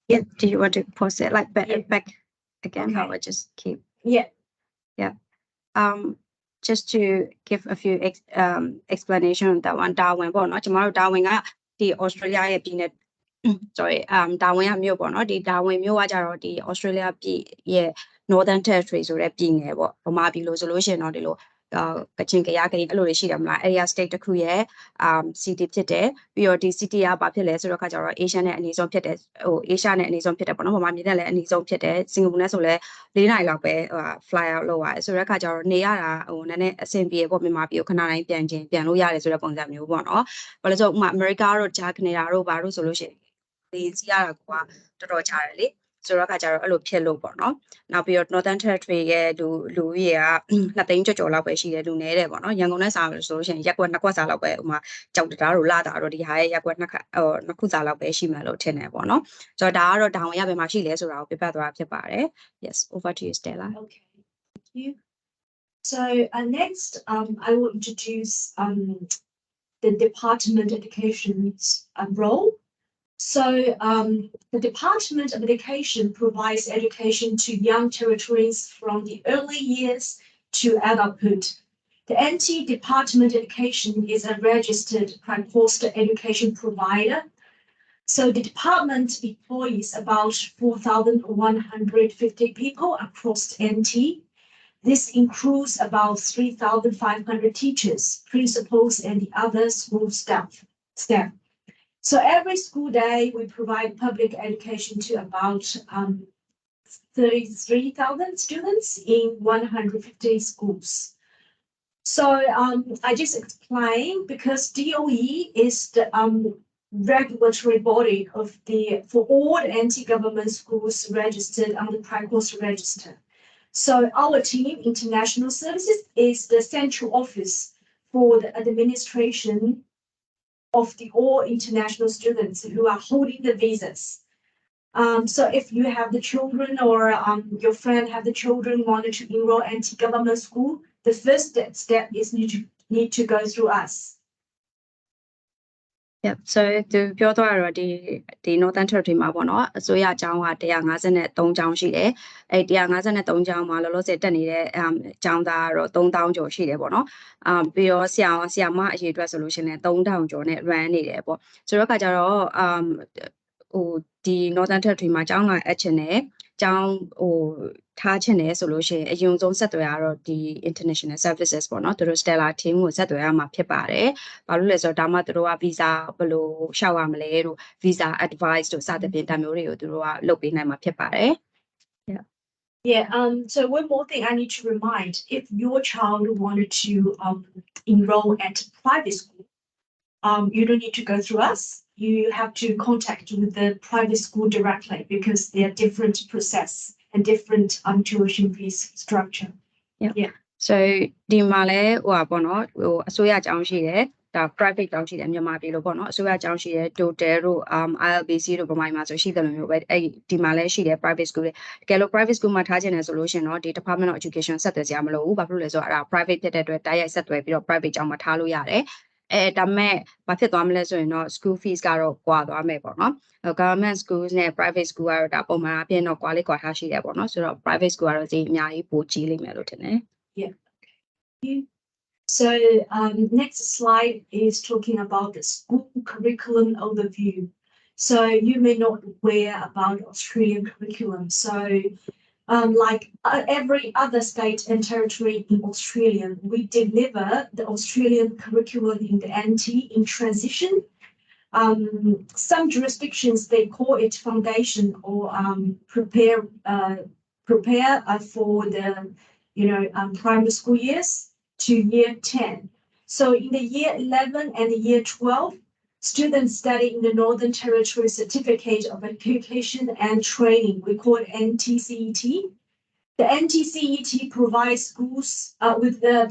Yeah, do you want to pause it like back again? Okay. I would just keep. Yeah. Just to give a few explanation on that one. Darwin ပေါ့နော် ကျွန်တော်တို့ Darwin ကဒီ Australia ရဲ့ပြည်နယ် sorry Darwin ကမြို့ပေါ့နော်ဒီ Darwin မြို့ကကြတော့ဒီ Australia ပြည်ရဲ့ Northern Territory ဆိုတဲ့ပြည်နယ်ပေါ့ဗမာပြည်လို့ဆိုလို့ရှိရင်တော့ဒီလိုကချင်ကယားကရင်အဲ့လိုတွေရှိတယ်မလား area state တစ်ခုရဲ့city ဖြစ်တယ်ပြီးတော့ဒီ city ကဘာဖြစ်လဲဆိုတော့ခါကျတော့ Asia နဲ့အနည်းဆုံးဖြစ်တယ်ဟို Asia နဲ့အနည်းဆုံးဖြစ်တယ်ပေါ့နော်ဗမာပြည်နဲ့လည်းအနည်းဆုံးဖြစ်တယ်စင်ကာပူနဲ့ဆိုလည်း4နိုင်လောက်ပဲfly out လုပ်ရတယ်ဆိုတော့ခါကျတော့နေရတာဟိုနည်းနည်းအဆင်ပြေပေါ့မြန်မာပြည်ကိုခဏတိုင်းပြန်လို့ရတယ်ဆိုတဲ့ပုံစံမျိုးပေါ့နော်ဘာလို့ဆိုဥပမာ America တို့ဂျာကနေဒါတို့ဘာလို့ဆိုလို့ရှိရင်ဒီစီးရတာကတော်တော်ချတယ်လေဆိုတော့ခါကျတော့အဲ့လိုဖြစ်လို့ပေါ့နော်နောက်ပြီးတော့ Northern Territory ရဲ့လူကြီးက2သိန်းကျော်လောက်ပဲရှိတယ်လူနည်းတယ်ပေါ့နော်ရန်ကုန်နဲ့စာလို့ဆိုလို့ရှိရင်ရက်ကွက်2ကွက်စာလောက်ပဲဥမာကြောက်တတာတို့လာတာတို့ဒီဟာရဲ့ရက်ကွက်2ခုစာလောက်ပဲရှိမှလို့ထင်တယ်ပေါ့နော်ဆိုတော့ဒါကတော့ဒါဝင်ရဘယ်မှာရှိလဲဆိုတာကိုပြပြသွားဖြစ်ပါတယ် yes over to you Stella okay thank you so next I will introduce the department education's role. So the Department of Education provides education to young territories from the early years to adulthood. The NT Department of Education is a registered pre-post education provider. So the department employs about 4,150 people across NT. This includes about 3,500 teachers, principals, and the other school staff. So every school day, we provide public education to about 33,000 students in 150 schools. So I just explained because DOE is the regulatory body for all anti-government schools registered on the Pre-Course Register. So our team, International Services, is the central office for the administration of the all international students who are holding the visas. So if you have the children or your friend have the children wanted to enroll anti-government school, the first step is need to go through us. Yep so သူပြောသွားတော့ဒီ Northern Territory မှာပေါ့နော်အစိုးရအကြောင်းက153ကျောင်းရှိတယ်အဲ့153ကျောင်းမှာလောလောဆယ်တက်နေတဲ့ကျောင်းသားကတော့3000ကျော်ရှိတယ်ပေါ့နော်ပြီးတော့ဆရာမအရေးအတွက်ဆိုလို့ရှိရင်3000ကျော်နဲ့ run နေတယ်ပေါ့ဆိုတော့ခါကျတော့ဟိုဒီ Northern Territory မှာကျောင်းလာအပ်ချင်တယ်ကျောင်းဟိုထားချင်တယ်ဆိုလို့ရှိရင်အရင်ဆုံးဆက်သွယ်ရတော့ဒီ international services ပေါ့နော်သူတို့ Stella team ကိုဆက်သွယ်ရမှာဖြစ်ပါတယ်ဘာလို့လဲဆိုတော့ဒါမှသူတို့က visa ဘယ်လိုရှောက်ရမလဲတို့ visa advice တို့စသဖြင့်ဒါမျိုးတွေကိုသူတို့ကလုပ်ပေးနိုင်မှာဖြစ်ပါတယ် Yeah, so one more thing I need to remind, if your child wanted to enroll at private school, you don't need to go through us. You have to contact with the private school directly because they are different process and different tuition fees structure. Yeah. So ဒီမှာလဲဟိုပါပေါ့နော်ဟိုအစိုးရအကြောင်းရှိတယ်ဒါ private ကျောင်းရှိတယ်မြန်မာပြည်လို့ပေါ့နော်အစိုးရကျောင်းရှိတယ် Total တို့ILBC တို့ပမာမှာဆိုရှိတယ်လို့မျိုးပဲအဲ့ဒီမှာလဲရှိတယ် private school တွေတကယ်လို့ private school မှာထားခြင်းလဲဆိုလို့ရှင်တော့ဒီ Department of Education ဆက်သွယ်ကြမလို့ဘူးဘာဖြစ်လို့လဲဆိုတော့အဲ့ဒါ private ဖြစ်တဲ့အတွက်တိုက်ရိုက်ဆက်သွယ်ပြီးတော့ private ကျောင်းမှာထားလို့ရတယ်ဒါမဲ့ဘာဖြစ်သွားမလဲဆိုရင်တော့ school fees ကတော့ကွာသွားမယ်ပေါ့နော် government schools နဲ့ private school ကတော့ဒါပုံမှန်အပြင်တော့ကွာလေးကွာထားရှိတယ်ပေါ့နော်ဆိုတော့ private school ကတော့ဒီအများကြီးပိုကြီးလိမ့်မယ်လို့ထင်တယ် Yeah. So next slide is talking about the school curriculum overview. So you may not aware about Australian curriculum. So like every other state and territory in Australia, we deliver the Australian curriculum in the NT in transition. Some jurisdictions, they call it foundation or prepare for the primary school years to year 10. So in the year 11 and the year 12, students study in the Northern Territory Certificate of Education and Training. We call it NTCET. The NTCET provides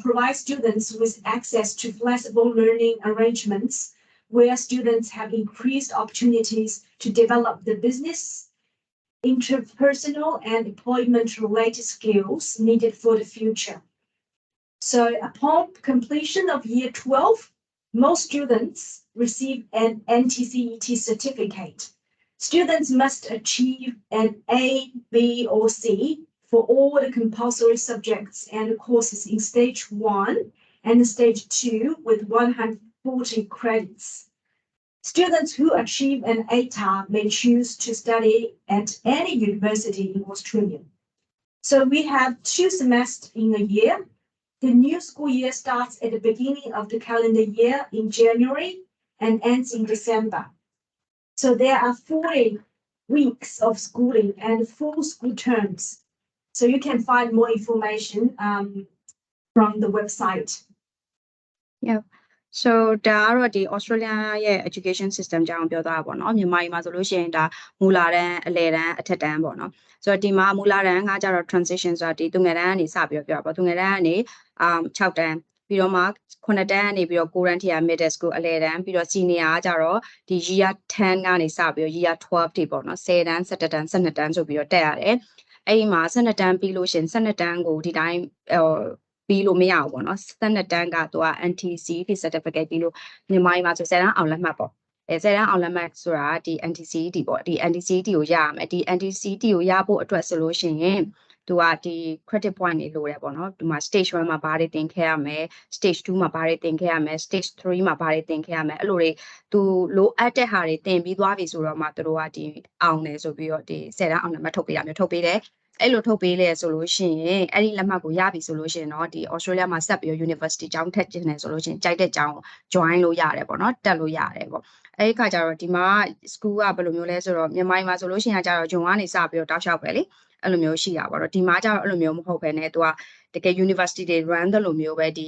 provides students with access to flexible learning arrangements where students have increased opportunities to develop the business, interpersonal and employment-related skills needed for the future. So upon completion of year 12, most students receive an NTCET certificate. Students must achieve an A, B, or C for all the compulsory subjects and courses in stage 1 and stage 2 with 140 credits. Students who achieve an ATAR may choose to study at any university in Australia. So we have 2 semesters in a year. The new school year starts at the beginning of the calendar year in January and ends in December. So there are 40 weeks of schooling and 4 school terms. So you can find more information from the website. Yeah. So ဒါကတော့ဒီ Australia ရဲ့ education system ကြောင်းပြောသွားတာပေါ့နော်မြန်မာပြည်မှာဆိုလို့ရှိရင်ဒါမူလာတန်းအလယ်တန်းအထက်တန်းပေါ့နော်ဆိုတော့ဒီမှာမူလာတန်းကကြတော့ transition ဆိုတာဒီသူငယ်တန်းကနေစပြီးတော့ပြောတာပေါ့သူငယ်တန်းကနေ6တန်းပြီးတော့မှ9တန်းကနေပြီးတော့9တန်းထိက middle school အလယ်တန်းပြီးတော့ senior ကကြတော့ဒီ year 10ကနေစပြီးတော့ year 12ထိပေါ့နော်10တန်း17တန်း12တန်းဆိုပြီးတော့တက်ရတယ်အဲ့ဒီမှာ12တန်းပြီးလို့ရှိရင်12တန်းကိုဒီတိုင်းပြီးလို့မရဘူးပေါ့နော်12တန်းကသူက NTC certificate ပြီးလို့မြန်မာပြည်မှာဆို10တန်းအောင်လက်မှတ်ပေါ့10တန်းအောင်လက်မှတ်ဆိုတာဒီ NTCET ပေါ့ဒီ NTCET ကိုရရမယ်ဒီ NTCET ကိုရဖို့အတွက်ဆိုလို့ရှိရင်သူကဒီ credit point တွေလိုတယ်ပေါ့နော်ဒီမှာ stage 1မှာဘာတွေသင်ခဲ့ရမယ် stage 2မှာဘာတွေသင်ခဲ့ရမယ် stage 3မှာဘာတွေသင်ခဲ့ရမယ်အဲ့လိုတွေသူလိုအပ်တဲ့ဟာတွေသင်ပြီးသွားပြီဆိုတော့မှသူတို့ကဒီအောင်တယ်ဆိုပြီးတော့ဒီ10တန်းအောင်လက်မှတ်ထုတ်ပေးရမျိုးထုတ်ပေးတယ်အဲ့လိုထုတ်ပေးလဲဆိုလို့ရှိရင်အဲ့ဒီလက်မှတ်ကိုရပြီဆိုလို့ရှိရင်တော့ဒီ Australia မှာဆက်ပြီး University ကျောင်းထက်ကျင်တယ်ဆိုလို့ရှိရင်ကြိုက်တဲ့ကျောင်း join လို့ရတယ်ပေါ့နော်တက်လို့ရတယ်ပေါ့အဲ့ဒီခါကျတော့ဒီမှာ school ကဘယ်လိုမျိုးလဲဆိုတော့မြန်မာပြည်မှာဆိုလို့ရှိရင်ကျတော့ဂျုံကနေစပြီးတော့တောက်လျှောက်ပဲလေအဲ့လိုမျိုးရှိတာပေါ့တော့ဒီမှာကျတော့အဲ့လိုမျိုးမဟုတ်ဘဲနဲ့သူကတကယ် University တွေ run တယ်လို့မျိုးပဲဒီ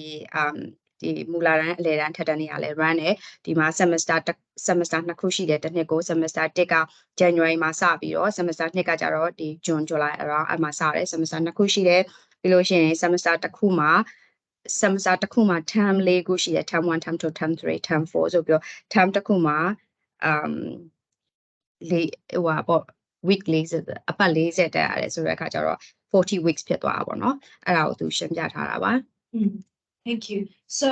မူလာတန်းအလယ်တန်းထက်တန်းတွေကလည်း run တယ်ဒီမှာ semester နှစ်ခုရှိတယ်တစ်နှစ်ကို semester 1က January မှာစပြီးတော့ semester 2ကကြတော့ဒီ June July around အမှစတယ် semester နှစ်ခုရှိတယ်ပြီးလို့ရှိရင် semester တစ်ခုမှာ term 4ခုရှိတယ် term 1 term 2 term 3 term 4ဆိုပြီးတော့ term တစ်ခုမှာweek 40အပတ်40တက်ရတယ်ဆိုတဲ့အခါကျတော့40 weeks ဖြစ်သွားတာပေါ့နော်အဲ့ဒါကိုသူရှင်းပြထားတာပါ Thank you. So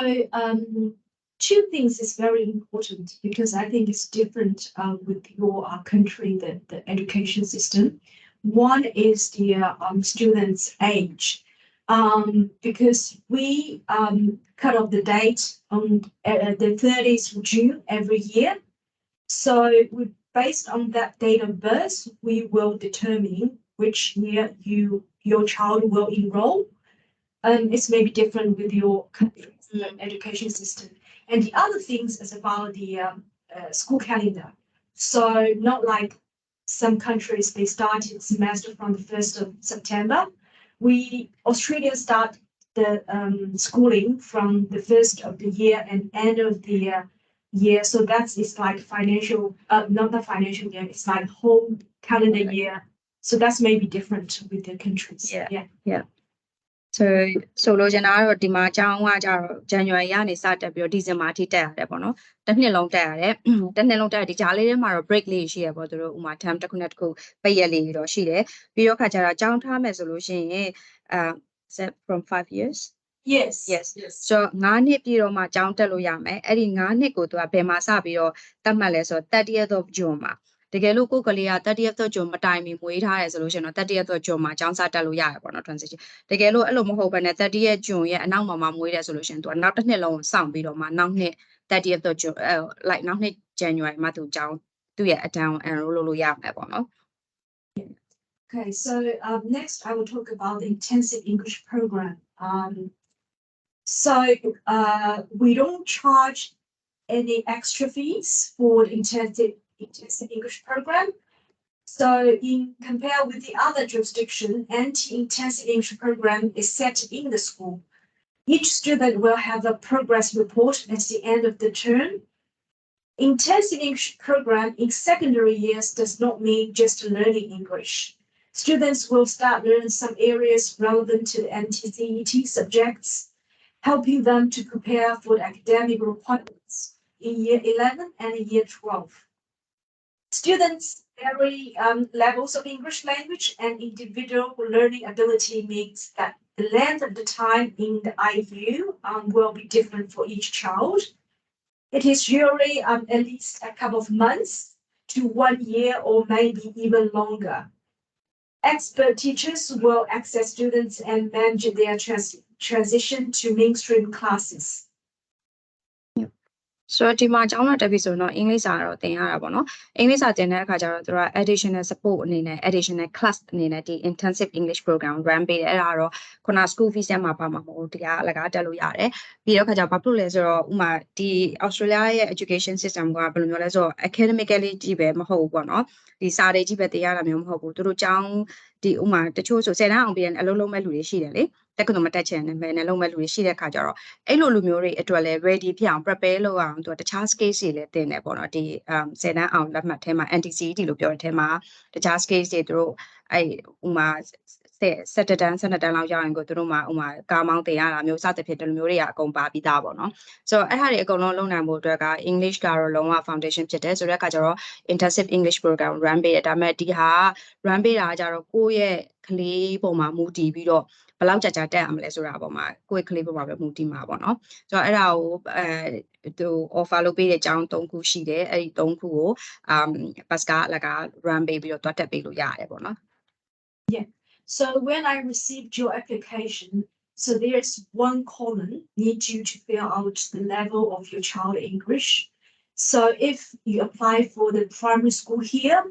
two things is very important because I think it's different with your country, the education system. One is the students' age, because we cut off the date on the 30th of June every year. So based on that date of birth, we will determine which year your child will enroll. It's maybe different with your country's education system. And the other things is about the school calendar. So not like some countries, they started semester from the 1st of September. Australia start the schooling from the 1st of the year and end of the year. So that's it's like financial, not the financial year, it's like whole calendar year. So that's maybe different with the countries. Yeah. So လို့ကျွန်တော်ကတော့ဒီမှာအကြောင်းကကြတော့ January ကနေစတက်ပြီးတော့ December အထိတက်ရတယ်ပေါ့နော်တစ်နှစ်လုံးတက်ရတယ်တစ်နှစ်လုံးတက်ဒီကြားလေးထဲမှာတော့ break လေးရှိရပေါ့သူတို့ဥမာ term တစ်ခုနဲ့တစ်ခုပိတ်ရက်လေးတော့ရှိတယ်ပြီးတော့ခါကျတော့အကြောင်းထားမယ်ဆိုလို့ရှိရင်from 5 years Yes. So 9နှစ်ပြည့်တော့မှအကြောင်းတက်လို့ရမယ်အဲ့ဒီ9နှစ်ကိုသူကဘယ်မှာစပြီးတော့တတ်မှတ်လဲဆိုတော့ 30th of June မှာတကယ်လို့ကိုယ်ကလေးက 30th of June မတိုင်မီမွေးထားရဆိုလို့ရှိရင်တော့ 30th of June မှာအကြောင်းစတက်လို့ရတယ်ပေါ့နော် transition တကယ်လို့အဲ့လိုမဟုတ်ဘဲနဲ့ 30th June ရဲ့အနောက်မှာမွေးတယ်ဆိုလို့ရှိရင်သူကနောက်တစ်နှစ်လုံးစောင့်ပြီးတော့မှနောက်နှစ် 30th of June like နောက်နှစ် January မှာသူအကြောင်းသူ့ရဲ့အတန်း enroll လုပ်လို့ရမယ်ပေါ့နော် Okay, so next I will talk about the intensive English program. So we don't charge any extra fees for the intensive English program. So in compare with the other jurisdiction, anti-intensive English program is set in the school. Each student will have a progress report at the end of the term. Intensive English program in secondary years does not mean just learning English. Students will start learning some areas relevant to the NTCET subjects, helping them to prepare for the academic requirements in year 11 and year 12. Students vary levels of English language and individual learning ability means that the length of the time in the IU will be different for each child. It is usually at least a couple of months to 1 year or maybe even longer. Expert teachers will access students and manage their transition to mainstream classes. ဆိုတော့ဒီမှာကျောင်းလာတက်ပြီဆိုတော့အင်္ဂလိပ်စာတော့သင်ရတာပေါ့နော်အင်္ဂလိပ်စာသင်တဲ့အခါကျတော့သူက additional support အနေနဲ့ additional class အနေနဲ့ဒီ intensive English program run ပေးတယ်အဲ့ဒါတော့ခုန school fees ထဲမှာပါမှာမဟုတ်ဘူးဒီကအလကားတက်လို့ရတယ်ပြီးတော့အခါကျတော့ဘာဖြစ်လို့လဲဆိုတော့ဥမာဒီ Australia ရဲ့ education system ကဘယ်လိုမျိုးလဲဆိုတော့ academically ကြီးပဲမဟုတ်ဘူးပေါ့နော်ဒီစာတွေကြီးပဲသင်ရတာမျိုးမဟုတ်ဘူးသူတို့ကျောင်းဒီဥမာတချို့ဆို10တန်းအောင်ပြီးရင်အလုံးလုံးမဲ့လူတွေရှိတယ်လေတက္ကသိုလ်မတက်ချင်တယ်ပဲနဲ့လုံးမဲ့လူတွေရှိတဲ့အခါကျတော့အဲ့လိုလူမျိုးတွေအတွက်လည်း ready ဖြစ်အောင် prepare လုပ်အောင်သူတခြား skills တွေလည်းသင်တယ်ပေါ့နော်ဒီ10တန်းအောင်လက်မှတ်ထဲမှာ NTCET လို့ပြောတဲ့ထဲမှာတခြား skills တွေသူတို့အဲ့ဥမာ17တန်း12တန်းလောက်ရောက်ရင်ကိုသူတို့မှာဥမာကားမောင်းသင်ရတာမျိုးစသဖြင့်ဒီလိုမျိုးတွေကအကုန်ပါပြီးသားပေါ့နော်ဆိုတော့အဲ့ဟာတွေအကုန်လုံးလုပ်နိုင်ဖို့အတွက်က English ကတော့လုံးဝ foundation ဖြစ်တယ်ဆိုတဲ့အခါကျတော့ intensive English program run ပေးတယ်ဒါပေမဲ့ဒီဟာ run ပေးတာကြတော့ကိုယ့်ရဲ့ကလေးပုံမှာမူတည်ပြီးတော့ဘယ်လောက်ကြာတက်ရမလဲဆိုတာပေါ့မှာကိုယ့်ရဲ့ကလေးပုံမှာပဲမူတည်မှာပေါ့နော်ဆိုတော့အဲ့ဒါကိုသူ offer လုပ်ပေးတဲ့အကြောင်း3ခုရှိတယ်အဲ့ဒီ3ခုကိုbus ကလက run ပေးပြီးတော့တွားတက်ပေးလို့ရတယ်ပေါ့နော် Yeah. So when I received your application, so there's one column need you to fill out the level of your child English. So if you apply for the primary school here,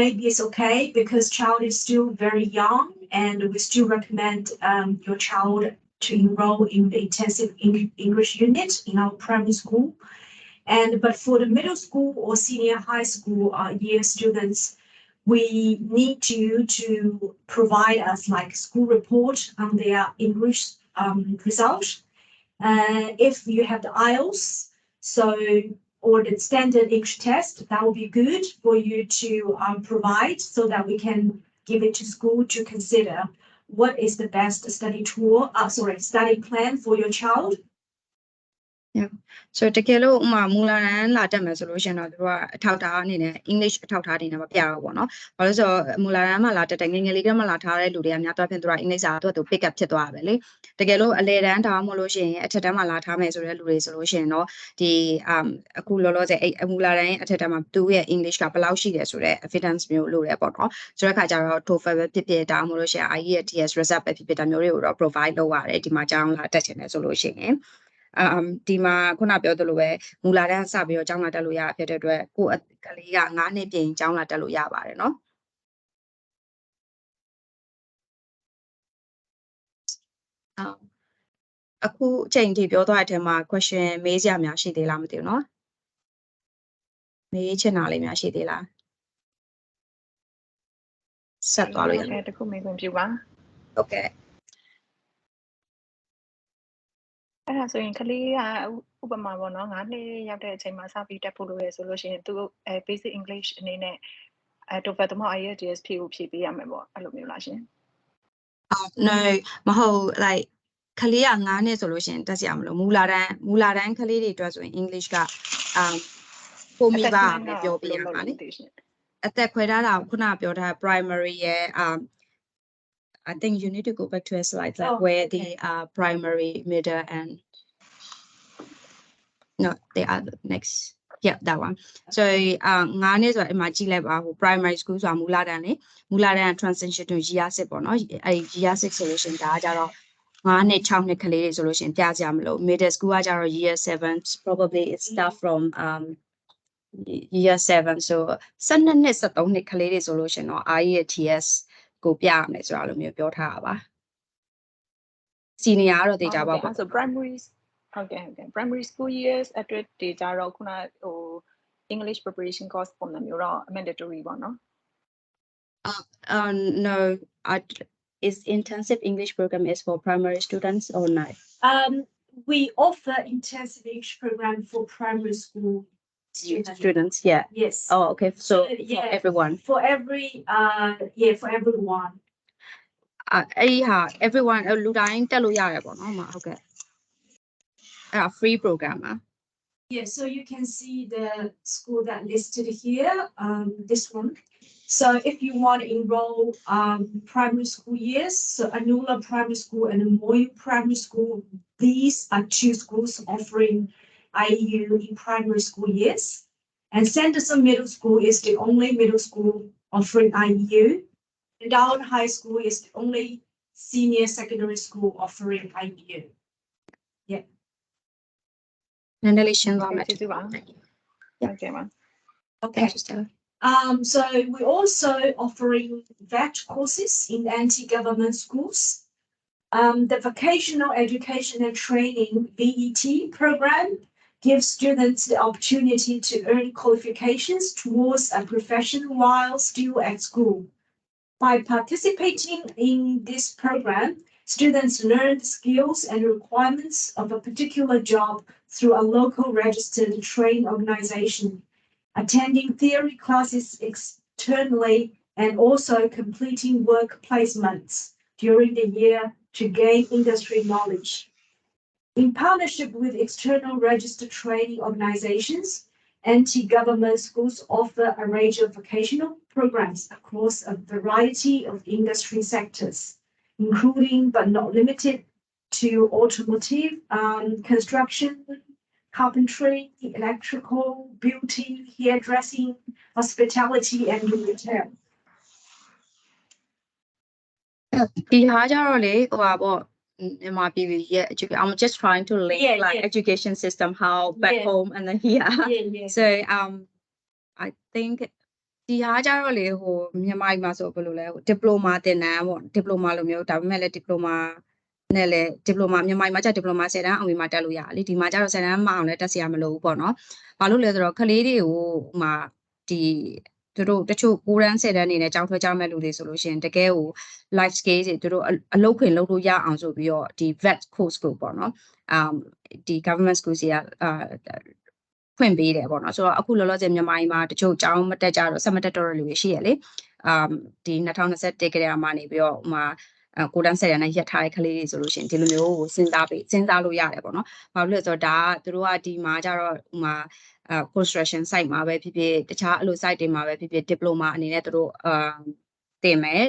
maybe it's okay because child is still very young and we still recommend your child to enroll in the intensive English unit in our primary school. But for the middle school or senior high school year students, we need you to provide us like school report on their English result. If you have the IELTS, so or the standard English test, that will be good for you to provide so that we can give it to school to consider what is the best study plan for your child. Yeah. So တကယ်လို့ဥမာမူလာတန်းလာတက်မယ်ဆိုလို့ရှင်တော့သူကအထောက်ထားအနေနဲ့ English အထောက်ထားအနေနဲ့မပြရဘူးပေါ့နော်။ဘာလို့ဆိုတော့မူလာတန်းမှာလာတက်တဲ့ငယ်ငယ်လေးကမှလာထားတဲ့လူတွေကများတော့ဖြင့်သူကအင်္ဂလိပ်စာသူ pick up ဖြစ်သွားတာပဲလေ။တကယ်လို့အလဲတန်းဒါမှမဟုတ်လို့ရှင်အထက်တန်းမှာလာထားမယ်ဆိုတဲ့လူတွေဆိုလို့ရှင်တော့ဒီအခုလောလောဆယ်အဲ့မူလာတန်းရဲ့အထက်တန်းမှာသူရဲ့ English ကဘယ်လောက်ရှိတယ်ဆိုတဲ့ evidence မျိုးလို့ရပေါ့နော်။ဆိုတဲ့အခါကျတော့ TOEFL ပဲဖြစ်ဖြစ်ဒါမှမဟုတ်လို့ရှင် IE ရဲ့ TS result ပဲဖြစ်ဖြစ်ဒါမျိုးတွေကိုတော့ provide လုပ်ရတယ်ဒီမှာကျောင်းလာတက်ချင်တယ်ဆိုလို့ရှင်ဒီမှာခုနပြောသလိုပဲမူလာတန်းစပြီးတော့ကျောင်းလာတက်လို့ရဖြစ်တဲ့အတွက်ကိုယ့်ကလေးက9နှစ်ပြင်ကျောင်းလာတက်လို့ရပါတယ်နော်အခုအချိန်ထိပြောသွားတဲ့အထက်မှာ question မေးစရာများရှိသေးလားမသိဘူးနော်မေးချင်တာလေးများရှိသေးလားဆက်သွားလို့ရတယ်တခုမေးခွင့်ပြုပါဟုတ်ကဲ့အဲ့ဒါဆိုရင်ကလေးကဥပမာပေါ့နော်9နှစ်ရောက်တဲ့အချိန်မှာစပြီးတက်ဖို့လိုရဆိုလို့ရှိရင်သူ basic English အနေနဲ့TOEFL တမ IELTS ဖြည့်ပေးရမယ်ပေါ့အဲ့လိုမျိုးလားရှင်no မဟုတ် like ကလေးက9နှစ်ဆိုလို့ရှိရင်တက်စရာမလိုမူလာတန်းကလေးတွေအတွက်ဆိုရင် English ကပုံမိပါပဲပြောပြရမှာလေအသက်ခွဲထားတာခုနပြောထား primary ရဲ့ I think you need to go back to a slide like where the primary, middle, and no, they are the next. Yeah, that one. So, 9နှစ်ဆိုတော့အမှကြည့်လိုက်ပါဟို primary school ဆိုတာမူလာတန်းလေမူလာတန်း transition to year 6ပေါ့နော်အဲ့ year 6 solution ဒါကကြတော့9နှစ်6နှစ်ကလေးတွေဆိုလို့ရှင်ပြကြမလို့ middle school ကကြတော့ year 7 probably it start from year 7 so 12နှစ်13နှစ်ကလေးတွေဆိုလို့ရှင်တော့ IELTSကိုပြရမယ်ဆိုတာလိုမျိုးပြောထားတာပါ senior ကတော့တေချာပါပေါ့ဆို primary ဟုတ်ကဲ့ primary school years အတွက်တေချာတော့ခုနဟို English preparation course ပုံစံမျိုးတော့ mandatory ပေါ့နော်no is intensive English program is for primary students or not we offer intensive English program for primary school students yeah yes oh okay so for everyone for everyone အဲ့ဟာ everyone လူတိုင်းတက်လို့ရတယ်ပေါ့နော်ဟုတ်ကဲ့အဲ့ free program yeah so you can see the school that listed here this one so if you want to enroll primary school years so Anula Primary School and Moy Primary School these are two schools offering IU in primary school years. And Sanderson Middle School is the only middle school offering IU. And Darwin High School is the only senior secondary school offering IU. Yeah. နည်းနည်းလေးရှင်းသွားမယ် ကျေးဇူးပါ Thank you. ဟုတ်ကဲ့ပါ Okay. Thank you, Stella. So we're also offering VET courses in anti-government schools. The Vocational Education and Training VET program gives students the opportunity to earn qualifications towards a profession while still at school. By participating in this program, students learn the skills and requirements of a particular job through a local registered training organization, attending theory classes externally and also completing work placements during the year to gain industry knowledge. In partnership with external registered training organizations, anti-government schools offer a range of vocational programs across a variety of industry sectors, including but not limited to automotive, construction, carpentry, electrical, beauty, hairdressing, hospitality, and retail. ဒီဟာကြတော့လေဟိုပါပေါ့မြန်မာပြည်ရဲ့ I'm just trying to link Yeah, like yeah. education system how back Yeah. home and then here Yeah. so I think ဒီဟာကြတော့လေဟိုမြန်မာပြည်မှာဆိုဘယ်လိုလဲဟို diploma သင်တန်းပေါ့ diploma လိုမျိုးဒါပေမဲ့လည်း diploma နဲ့လည်း diploma မြန်မာပြည်မှာကျ diploma 10တန်းအောင်ပြီးမှတက်လို့ရတယ်လေဒီမှာကျတော့10တန်းမအောင်လည်းတက်စရာမလိုဘူးပေါ့နော်ဘာလို့လဲဆိုတော့ကလေးတွေကိုဟိုမှာဒီသူတို့တချို့9တန်း10တန်းနေနဲ့ကြောင်းထွက်ကြမဲ့လူတွေဆိုလို့ရှိရင်တကယ်ကို life skills တွေသူတို့အလုပ်ခွင်လုပ်လို့ရအောင်ဆိုပြီးတော့ဒီ vet course ကိုပေါ့နော်ဒီ government school စီကဖွင့်ပေးတယ်ပေါ့နော်ဆိုတော့အခုလောလောဆယ်မြန်မာပြည်မှာတချို့ကျောင်းမတက်ကြတော့ဆက်မတက်တော့တဲ့လူတွေရှိရလေဒီ2021ကတည်းကမှနေပြီးတော့ဟိုမှာကိုတန်း10တန်းနဲ့ရက်ထားတဲ့ကလေးတွေဆိုလို့ရှိရင်ဒီလိုမျိုးကိုစဉ်းစားလို့ရတယ်ပေါ့နော်ဘာလို့လဲဆိုတော့ဒါကသူတို့ကဒီမှာကျတော့ဟိုမှာconstruction site မှာပဲဖြစ်ဖြစ်တခြားအလို site တွေမှာပဲဖြစ်ဖြစ် diploma အနေနဲ့သူတို့တင်မယ်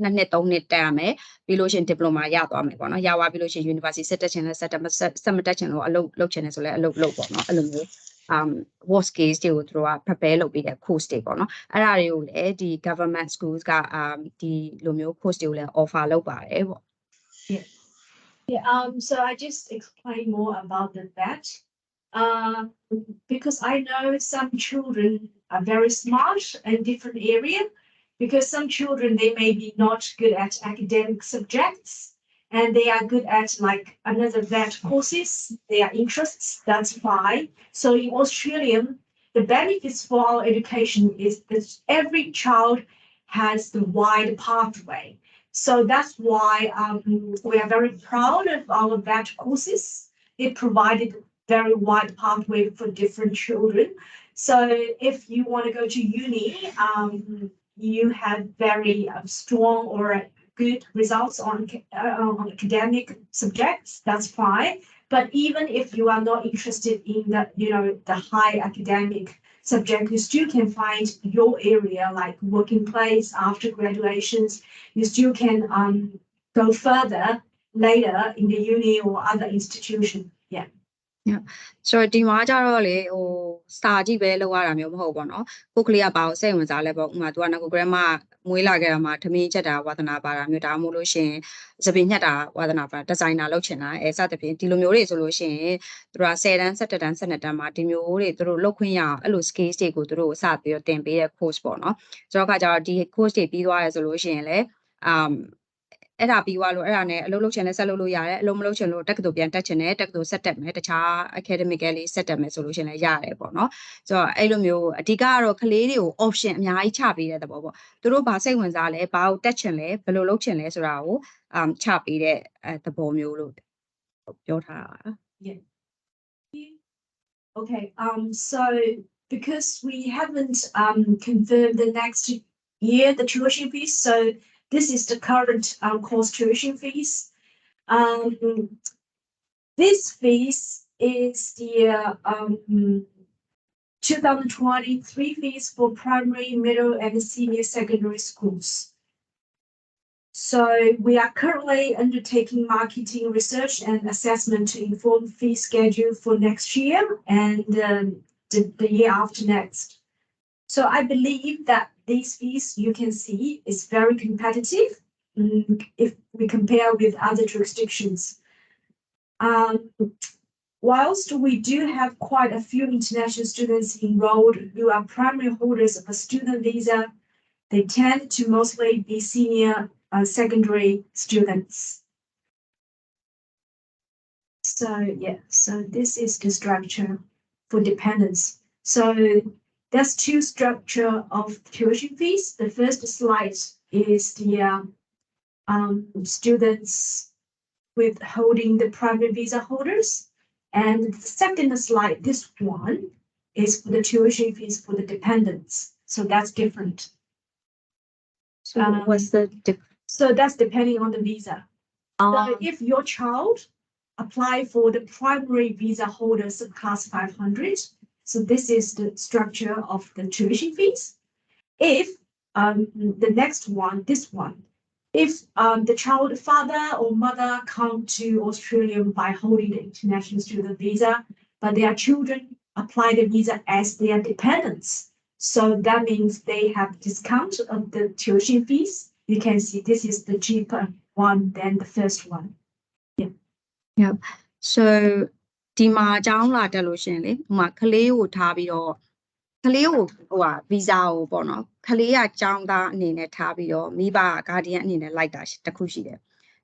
2နှစ်3နှစ်တက်ရမယ်ပြီးလို့ရှိရင် diploma ရသွားမယ်ပေါ့နော်ရသွားပြီးလို့ရှိရင် university ဆက်တက်ချင်လဲဆက်မတက်ချင်လို့အလုပ်လုပ်ချင်တယ်ဆိုလဲအလုပ်လုပ်ပေါ့နော်အဲ့လိုမျိုးworst case တွေကိုသူတို့က prepare လုပ်ပေးတဲ့ course တွေပေါ့နော်အဲ့ဒါတွေကိုလည်းဒီ government schools ကဒီလိုမျိုး course တွေကိုလည်း offer လုပ်ပါတယ်ပေါ့ Yeah, so I just explain more about that. Because I know some children are very smart in different area, because some children, they may be not good at academic subjects and they are good at like another VET courses, their interests, that's fine. So in Australia, the benefits for our education is that every child has the wide pathway. So that's why we are very proud of our VET courses. It provided very wide pathway for different children. So if you want to go to uni, you have very strong or good results on academic subjects, that's fine. But even if you are not interested in the high academic subject, you still can find your area like working place after graduations. You still can go further later in the uni or other institution. Yeah. So ဒီမှာကြတော့လေဟိုစာကြည့်ပဲလောက်ရတာမျိုးမဟုတ်ဘူးเนาะကိုကလေးကဘာလို့စိတ်ဝင်စားလဲပေါ့ဥမာ तू ကငကို grandma မွေးလာခဲ့တာမှာထမင်းချက်တာဝါသနာပါတာမျိုးဒါမှမဟုတ်လို့ရှင်စပင်ညက်တာဝါသနာပါဒီဇိုင်နာလုပ်ချင်တာစသဖြင့်ဒီလိုမျိုးတွေဆိုလို့ရှင်သူတို့က10တန်း17တန်း12တန်းမှာဒီမျိုးတွေသူတို့လုပ်ခွင့်ရအောင်အဲ့လို skills တွေကိုသူတို့စပြီးတော့တင်ပေးတဲ့ course ပေါ့เนาะဆိုတော့ခါကျတော့ဒီ course တွေပြီးသွားရဲဆိုလို့ရှင်လေအဲ့ဒါပြီးသွားလို့အဲ့ဒါနဲ့အလုပ်လုပ်ချင်လဲဆက်လုပ်လို့ရတယ်အလုပ်မလုပ်ချင်လို့တက္ကသိုလ်ပြန်တက်ချင်တယ်တက္ကသိုလ်ဆက်တက်မယ်တခြား academically ဆက်တက်မယ်ဆိုလို့ရှင်လဲရတယ်ပေါ့နော်ဆိုတော့အဲ့လိုမျိုးအဓိကကတော့ကလေးတွေကို option အများကြီးချပေးတဲ့သဘောပေါ့သူတို့ဘာစိတ်ဝင်စားလဲဘာကိုတက်ချင်လဲဘယ်လိုလုပ်ချင်လဲဆိုတာကိုချပေးတဲ့သဘောမျိုးလို့ပြောထားတာ Yeah. Okay. So because we haven't confirmed the next year the tuition fees, so this is the current course tuition fees. This fees is the 2023 fees for primary, middle, and senior secondary schools. So we are currently undertaking marketing research and assessment to inform fee schedule for next year and the year after next. So I believe that these fees you can see is very competitive if we compare with other jurisdictions. Whilst we do have quite a few international students enrolled who are primary holders of a student visa, they tend to mostly be senior secondary students. So yeah, so this is the structure for dependents. So there's two structure of tuition fees. The first slide is the students with holding the primary visa holders. And the second slide, this one, is for the tuition fees for the dependents. So that's different. So what's the So that's depending on the visa. So if your child apply for the primary visa holders of class 500, so this is the structure of the tuition fees. If the next one, this one, if the child father or mother come to Australia by holding the international student visa, but their children apply the visa as their dependents. So that means they have discount of the tuition fees. You can see this is the cheaper one than the first one. Yeah. So ဒီမှာအကြောင်းလာတက်လို့ရှင်လေဥမာကလေးကိုထားပြီးတော့ကလေးကိုဗီဇာကိုပေါ့နော်ကလေးကចောင်းသားအနေနဲ့ထားပြီးတော့မိဘဂါဒီယန်အနေနဲ့လိုက်တာတခုရှိတယ်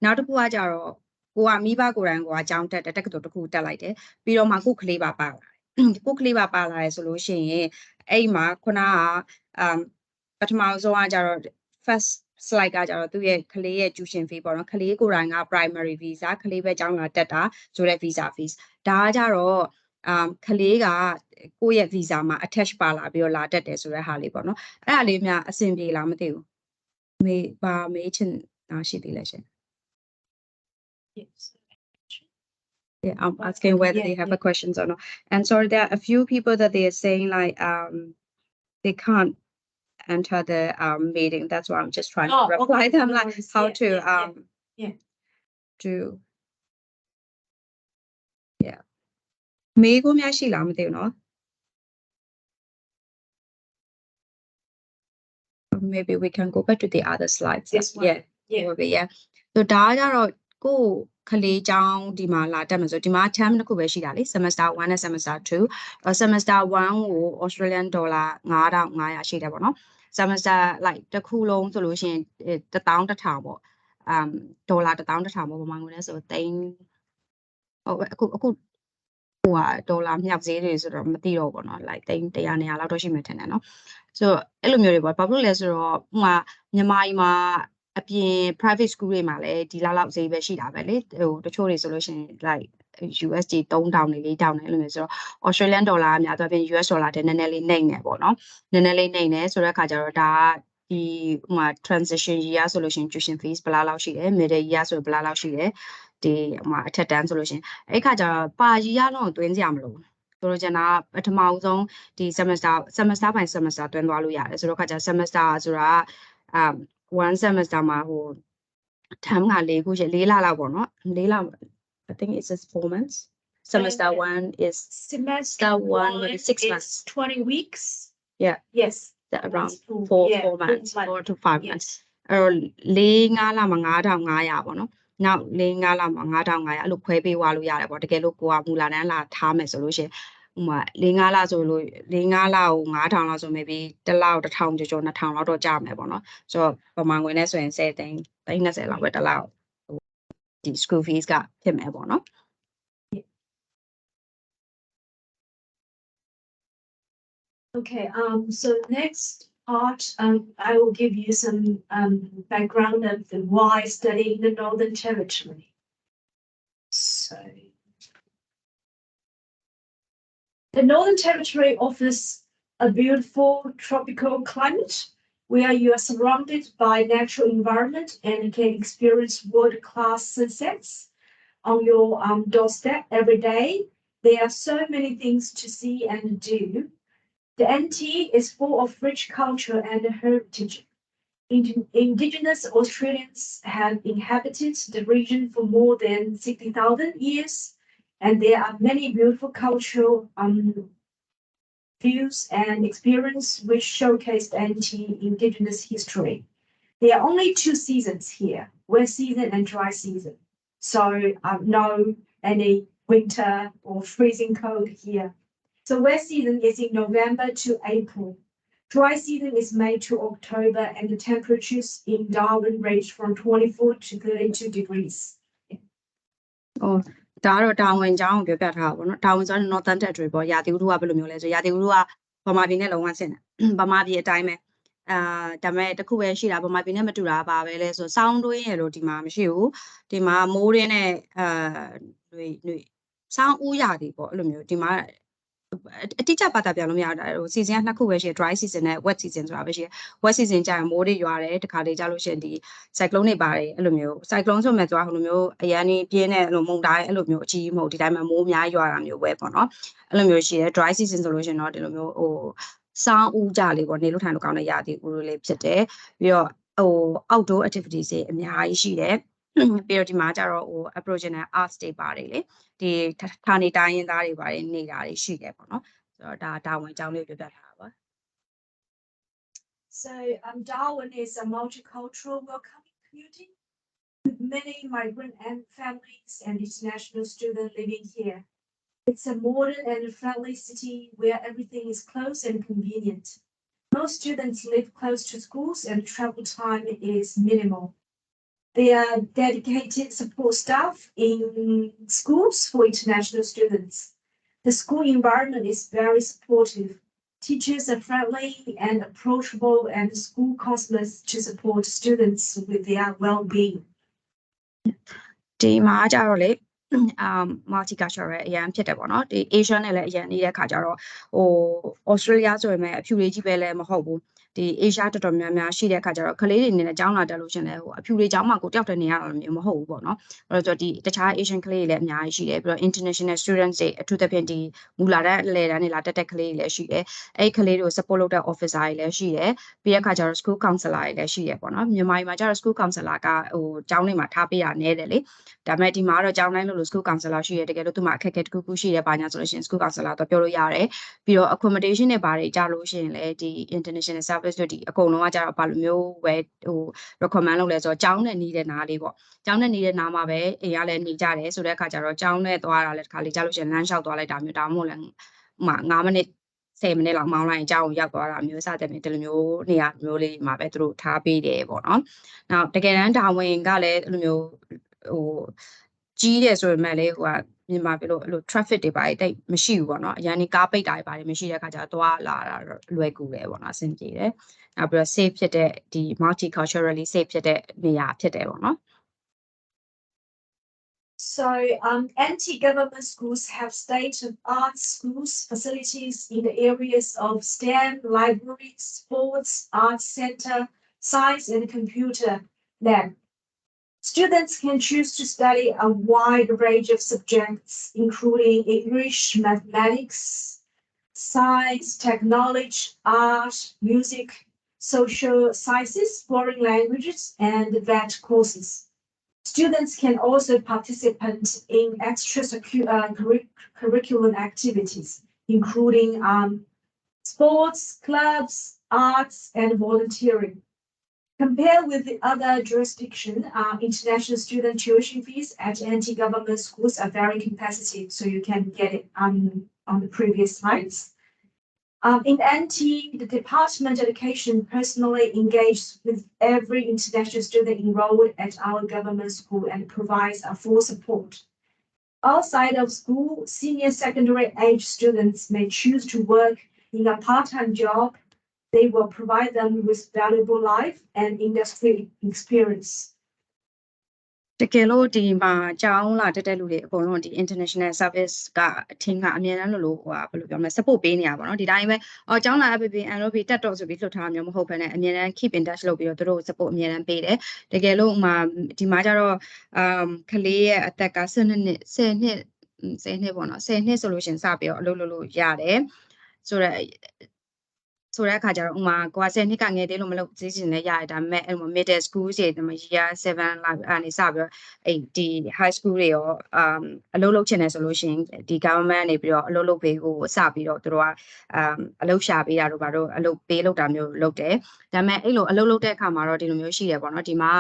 နောက်တစ်ခုကကြတော့ကိုကမိဘကိုယ်တိုင်ကိုကចောင်းတက်တယ်တက္ကသိုလ်တစ်ခုတက်လိုက်တယ်ပြီးတော့မှကိုကလေးပါပါလာတယ်ကိုကလေးပါပါလာတယ်ဆိုလို့ရှိရင်အဲ့မှာခုနကပထမဆုံးကကြတော့ first slide ကကြတော့သူ့ရဲ့ကလေးရဲ့ tuition fee ပေါ့နော်ကလေးကိုယ်တိုင်က primary visa ကလေးပဲကျောင်းလာတက်တာဆိုတဲ့ visa fees ဒါကကြတော့ကလေးကကိုယ့်ရဲ့ visa မှာ attach ပါလာပြီးတော့လာတက်တယ်ဆိုတဲ့ဟာလေးပေါ့နော်အဲ့ဒါလေးများအဆင်ပြေလားမသိဘူးမေးချင်တာရှိသေးလဲရှင် Yes. Yeah, I'm asking whether they have a questions or not. And sorry, there are a few people that they are saying like they can't enter the meeting. That's why I'm just trying to reply them like how to do. Yeah. မေးခွန်းများရှိလားမသိဘူးเนาะ Maybe we can go back to the other slides. This one. Yeah. So ဒါကကြတော့ကိုယ်ခလေးချောင်းဒီမှာလာတက်မယ်ဆိုဒီမှာ term တစ်ခုပဲရှိတာလေ semester 1 နဲ့ semester 2 semester 1ကို Australian dollar 9500ရှိတယ်ပေါ့နော် semester like တစ်ခုလုံးဆိုလို့ရှိရင်11000ပေါ့ဒေါ်လာ11000ပေါ့ပမာငွေလဲဆိုသိန်းအခုဟိုဟာဒေါ်လာမြောက်ဈေးတွေဆိုတော့မသိတော့ဘူးပေါ့နော် like သိန်း100 200လောက်တော့ရှိမှထင်တယ်နော်ဆိုတော့အဲ့လိုမျိုးတွေပေါ့ဘာဖြစ်လို့လဲဆိုတော့ဥမာမြန်မာပြည်မှာအပြင် private school တွေမှာလည်းဒီလောက်ဈေးပဲရှိတာပဲလေဟိုတချို့တွေဆိုလို့ရှိရင် like USD 3000နေ4000နေအဲ့လိုမျိုးဆိုတော့ Australian dollar အများတော့ပြင် US dollar တဲ့နည်းနည်းလေးနှိမ့်နေပေါ့နော်နည်းနည်းလေးနှိမ့်နေဆိုတဲ့အခါကျတော့ဒါကဒီဥမာ transition year ဆိုလို့ရှိရင် tuition fees ဘယ်လောက်ရှိတယ် middle year ဆိုဘယ်လောက်ရှိတယ်ဒီဥမာအထက်တန်းဆိုလို့ရှိရင်အဲ့ခါကျတော့ပါ year တော့တွင်းကြမလို့ဆိုတော့ကျွန်တော်ပထမဆုံးဒီ semester by semester တွင်းသွားလို့ရတယ်ဆိုတော့ခါကျ semester ဆိုတာone semester မှာဟို term က4ခုရှိ4လလောက်ပေါ့နော်4လ I think it's just 4 months semester 1 is semester 1 maybe 6 months 20 weeks yes around 4 months 4 to 5 months အဲ့တော့4-5လမှာ9500ပေါ့နော်နောက်4-5လမှာ9500အဲ့လိုခွဲပေးသွားလို့ရတယ်ပေါ့တကယ်လို့ကိုကမူလာတန်းလာထားမယ်ဆိုလို့ရှိရင်ဥမာ4-5လဆိုလို့4-5လကို9000လောက်ဆို maybe တစ်လောက်1000ကျော်2000လောက်တော့ကြာမယ်ပေါ့နော်ဆိုတော့ပမာငွေနဲ့ဆိုရင်10သိန်း20လောက်ပဲတစ်လောက်ဒီ school fees ကဖြစ်မယ်ပေါ့နော် Okay, so next part, I will give you some background of why studying the Northern Territory. So, the Northern Territory offers a beautiful tropical climate where you are surrounded by natural environment and can experience world-class sunsets on your doorstep every day. There are so many things to see and do. The NT is full of rich culture and heritage. Indigenous Australians have inhabited the region for more than 60,000 years, and there are many beautiful cultural views and experience which showcase anti-Indigenous history. There are only two seasons here, wet season and dry season. So no any winter or freezing cold here. So wet season is in November to April. Dry season is May to October, and the temperatures in Darwin range from 24 to 32 degrees. Oh, ဒါကတော့တာဝန်ကြောင်းပြောပြထားတာပေါ့နော်တာဝန်ဆိုတော့ Northern Territory ပေါ့ရာသီဥတုကဘယ်လိုမျိုးလဲဆိုရာသီဥတုကဗမာပြည်နဲ့လုံးဝဆင်တယ်ဗမာပြည်အတိုင်းပဲဒါပေမဲ့တစ်ခုပဲရှိတာဗမာပြည်နဲ့မတူတာပါပဲလဲဆိုစောင်းတွင်းရလို့ဒီမှာမရှိဘူးဒီမှာမိုးရင်းနဲ့တွေစောင်းဦးရာသီပေါ့အဲ့လိုမျိုးဒီမှာအတိအကျပတ်တာပြန်လို့မရတာဟို season ကနှစ်ခုပဲရှိတယ် dry season နဲ့ wet season ဆိုတာပဲရှိတယ် wet season ကျရင်မိုးတွေရွာတယ်တခါလေကြာလို့ရှိရင်ဒီ cyclone တွေပါတယ်အဲ့လိုမျိုး cyclone ဆိုမဲ့ဆိုတာဟိုလိုမျိုးအရန်ကြီးပြင်းတဲ့အဲ့လိုမုန်တိုင်းအဲ့လိုမျိုးအကြီးမဟုတ်ဒီတိုင်းမှာမိုးအများရွာတာမျိုးပဲပေါ့နော်အဲ့လိုမျိုးရှိတယ် dry season ဆိုလို့ရှိရင်တော့ဒီလိုမျိုးဟိုစောင်းဦးကြလေးပေါ့နေလို့ထိုင်လို့ကောင်းတဲ့ရာသီဥတုလေးဖြစ်တယ်ပြီးတော့ဟို outdoor activities တွေအများကြီးရှိတယ်ပြီးတော့ဒီမှာကျတော့ဟို Aboriginal arts တွေပါတယ်လေဒီဌာနေတိုင်းရင်းသားတွေပါတယ်နေတာတွေရှိတယ်ပေါ့နော်ဆိုတော့ဒါတာဝန်အကြောင်းလေးပြောပြထားတာပါ So Darwin is a multicultural welcoming community with many migrant and families and international students living here. It's a modern and friendly city where everything is close and convenient. Most students live close to schools and travel time is minimal. There are dedicated support staff in schools for international students. The school environment is very supportive. Teachers are friendly and approachable, and the school counselors to support students with their well-being. ဒီမှာကြတော့လေmulticultural အရန်ဖြစ်တယ်ပေါ့နော်ဒီ Asia နဲ့လည်းအရန်နေတဲ့ခါကျတော့ဟို Australia ဆိုရင်လည်းအဖြူတွေကြီးပဲလည်းမဟုတ်ဘူးဒီ Asia တော်တော်များများရှိတဲ့ခါကျတော့ကလေးတွေအနေနဲ့ကျောင်းလာတက်လို့ရှင်လဲဟိုအဖြူတွေကျောင်းမှာကိုတယောက်တည်းနေရတာမျိုးမဟုတ်ဘူးပေါ့နော်အဲ့တော့ဒီတခြား Asian ကလေးတွေလည်းအများကြီးရှိတယ်ပြီးတော့ international students တွေအထူးသဖြင့်ဒီမူလာတဲ့အလယ်တန်းတွေလာတက်တဲ့ကလေးတွေလည်းရှိတယ်အဲ့ကလေးတွေကို support လုပ်တဲ့ officer တွေလည်းရှိတယ်ပြီးတဲ့ခါကျတော့ school counselor တွေလည်းရှိတယ်ပေါ့နော်မြန်မာပြည်မှာကျတော့ school counselor ကဟိုကျောင်းတွေမှာထားပေးရနေတယ်လေဒါပေမဲ့ဒီမှာတော့ကျောင်းတိုင်းလို့ school counselor ရှိတယ်တကယ်လို့သူမှအခက်အခဲတစ်ခုခုရှိတယ်ဘာညာဆိုလို့ရှိရင် school counselor တော့ပြောလို့ရတယ်ပြီးတော့ accommodation တွေဘာတွေကြားလို့ရှိရင်လည်းဒီ international service တို့ဒီအကုန်လုံးကကြတော့ဘာလိုမျိုးပဲဟို recommend လုပ်လဲဆိုတော့ကျောင်းနဲ့နီးတဲ့နားလေးပေါ့ကျောင်းနဲ့နီးတဲ့နားမှာပဲအိမ်ကလည်းနေကြတယ်ဆိုတဲ့အခါကျတော့ကျောင်းနဲ့သွားတာလည်းတစ်ခါလေကြားလို့ရှိရင်လမ်းလျှောက်သွားလိုက်တာမျိုးဒါမှမဟုတ်လည်း9မိနစ်10မိနစ်လောက်မောင်းလိုက်ရင်ကျောင်းကိုရောက်သွားတာမျိုးစတဲ့ဒီလိုမျိုးနေရာမျိုးလေးမှာပဲသူတို့ထားပေးတယ်ပေါ့နော်။နောက်တကယ်တမ်းဒါဝင်ကလည်းအဲ့လိုမျိုးဟိုကြီးတယ်ဆိုပေမဲ့လေဟိုကမြန်မာပြည်လို့အဲ့လို traffic တွေပါတိတ်မရှိဘူးပေါ့နော်အရင်ကကားပိတ်တာတွေပါတယ်မရှိတဲ့အခါကျတော့သွားလာတာလွယ်ကူတယ်ပေါ့နော်အဆင်ပြေတယ်နောက်ပြီးတော့ safe ဖြစ်တဲ့ဒီ multiculturally safe ဖြစ်တဲ့နေရာဖြစ်တယ်ပေါ့နော် So anti-government schools have state-of-the-art schools facilities in the areas of STEM, libraries, sports, arts center, science and computer lab. Students can choose to study a wide range of subjects, including English, mathematics, science, technology, art, music, social sciences, foreign languages, and vet courses. Students can also participate in extracurricular activities, including sports, clubs, arts, and volunteering. Compared with the other jurisdiction, international student tuition fees at anti-government schools are very competitive, so you can get it on the previous slides. In NT, the Department of Education personally engages with every international student enrolled at our government school and provides a full support. Outside of school, senior secondary age students may choose to work in a part-time job. They will provide them with valuable life and industry experience. တကယ်လို့ဒီမှာကျောင်းလာတက်တဲ့လူတွေအကုန်လုံးဒီ international service ကအထင်ကအမြဲတမ်းလို့ဟိုဘယ်လိုပြောမလဲ support ပေးနေရပါတော့ဒီတိုင်းပဲကျောင်းလာအပြင် NLP တက်တော့ဆိုပြီးလွှတ်ထားမျိုးမဟုတ်ဘဲနဲ့အမြဲတမ်း keep in touch လုပ်ပြီးတော့သူတို့ support အမြဲတမ်းပေးတယ်တကယ်လို့ဒီမှာကျတော့ကလေးရဲ့အသက်က10နှစ်ပေါ့နော်10နှစ်ဆိုလို့ရှင်စပြီးတော့အလုပ်လုပ်လို့ရတယ်ဆိုတော့ ဆိုတဲ့အခါကျတော့ဥမာကိုက10နှစ်ကငယ်သေးလို့မလုပ်သေးချင်လည်းရတယ်ဒါပေမဲ့အဲ့လို middle school တွေဒီမှာ year 7 လောက်အနေစပြီးတော့အဲ့ဒီ high school တွေရောအလုပ်လုပ်ချင်တယ်ဆိုလို့ရှိရင်ဒီ government နေပြီးတော့အလုပ်လုပ်ပေးကိုစပြီးတော့သူတို့ကအလုပ်ရှာပေးတာတို့ဘာတို့အလုပ်ပေးလုပ်တာမျိုးလုပ်တယ်ဒါပေမဲ့အဲ့လိုအလုပ်လုပ်တဲ့အခါမှာတော့ဒီလိုမျိုးရှိတယ်ပေါ့နော်ဒီမှာ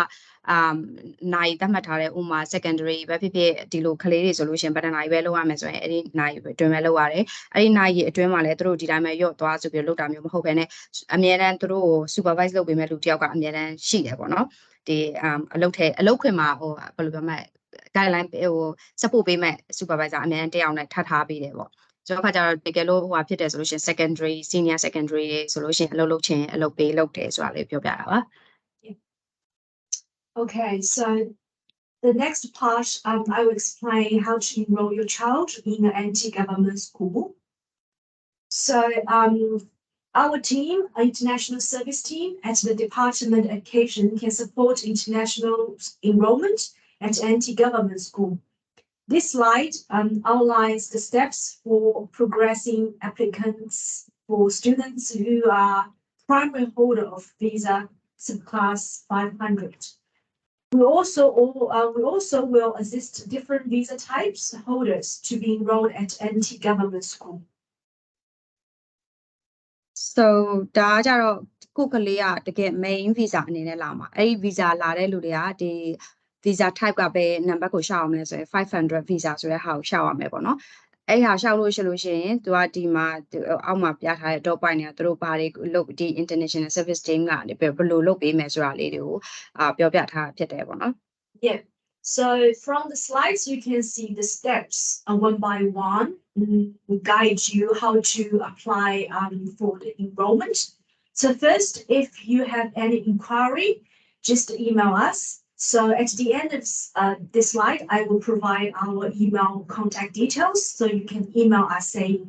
နိုင်သတ်မှတ်ထားတဲ့ဥမာ secondary ပဲဖြစ်ဖြစ်ဒီလိုကလေးတွေဆိုလို့ရှိရင်ဗတနာကြီးပဲလုပ်ရမယ်ဆိုရင်အဲ့ဒီနိုင်အတွင်းပဲလုပ်ရတယ်အဲ့ဒီနိုင်အတွင်းမှာလည်းသူတို့ဒီတိုင်းပဲရော့သွားဆိုပြီးလုပ်တာမျိုးမဟုတ်ဘဲနဲ့အမြဲတမ်းသူတို့ကို supervise လုပ်ပေးမဲ့လူတယောက်ကအမြဲတမ်းရှိတယ်ပေါ့နော်ဒီအလုပ်ခွင်မှာဟိုဘယ်လိုပြောမလဲ guideline ဟို support ပေးမဲ့ supervisor အမြဲတမ်းတယောက်နဲ့ထားပေးတယ်ပေါ့ဆိုတော့အခါကျတော့တကယ်လို့ဟိုဟာဖြစ်တယ်ဆိုလို့ရှိရင် secondary senior secondary ဆိုလို့ရှိရင်အလုပ်လုပ်ချင်အလုပ်ပေးလုပ်တယ်ဆိုတာလေးပြောပြတာပါ Okay, so the next part, I will explain how to enroll your child in an anti-government school. So, our team, international service team at the Department of Education can support international enrollment at anti-government school. This slide outlines the steps for progressing applicants for students who are primary holder of visa subclass 500. We also will assist different visa types holders to be enrolled at anti-government school. So ဒါကြတော့ကိုကလေးကတကယ် main visa အနေနဲ့လာမှာအဲ့ဒီ visa လာတဲ့လူတွေကဒီ visa type ကပဲနံပါတ်ကိုရှောက်အောင်လဲဆိုရင်500 visa ဆိုတဲ့ဟာကိုရှောက်ရမယ်ပေါ့နော်အဲ့ဟာရှောက်လို့ရှိလို့ရှိရင်သူကဒီမှာအောက်မှာပြထားတဲ့ dot point တွေကသူတို့ဘာတွေလုပ်ဒီ international service team ကနေဘယ်လိုလုပ်ပေးမယ်ဆိုတာလေးတွေကိုပြောပြထားဖြစ်တယ်ပေါ့နော် Yeah. So from the slides, you can see the steps one by one, guide you how to apply for the enrollment. So first, if you have any inquiry, just email us. So at the end of this slide, I will provide our email contact details. So you can email us saying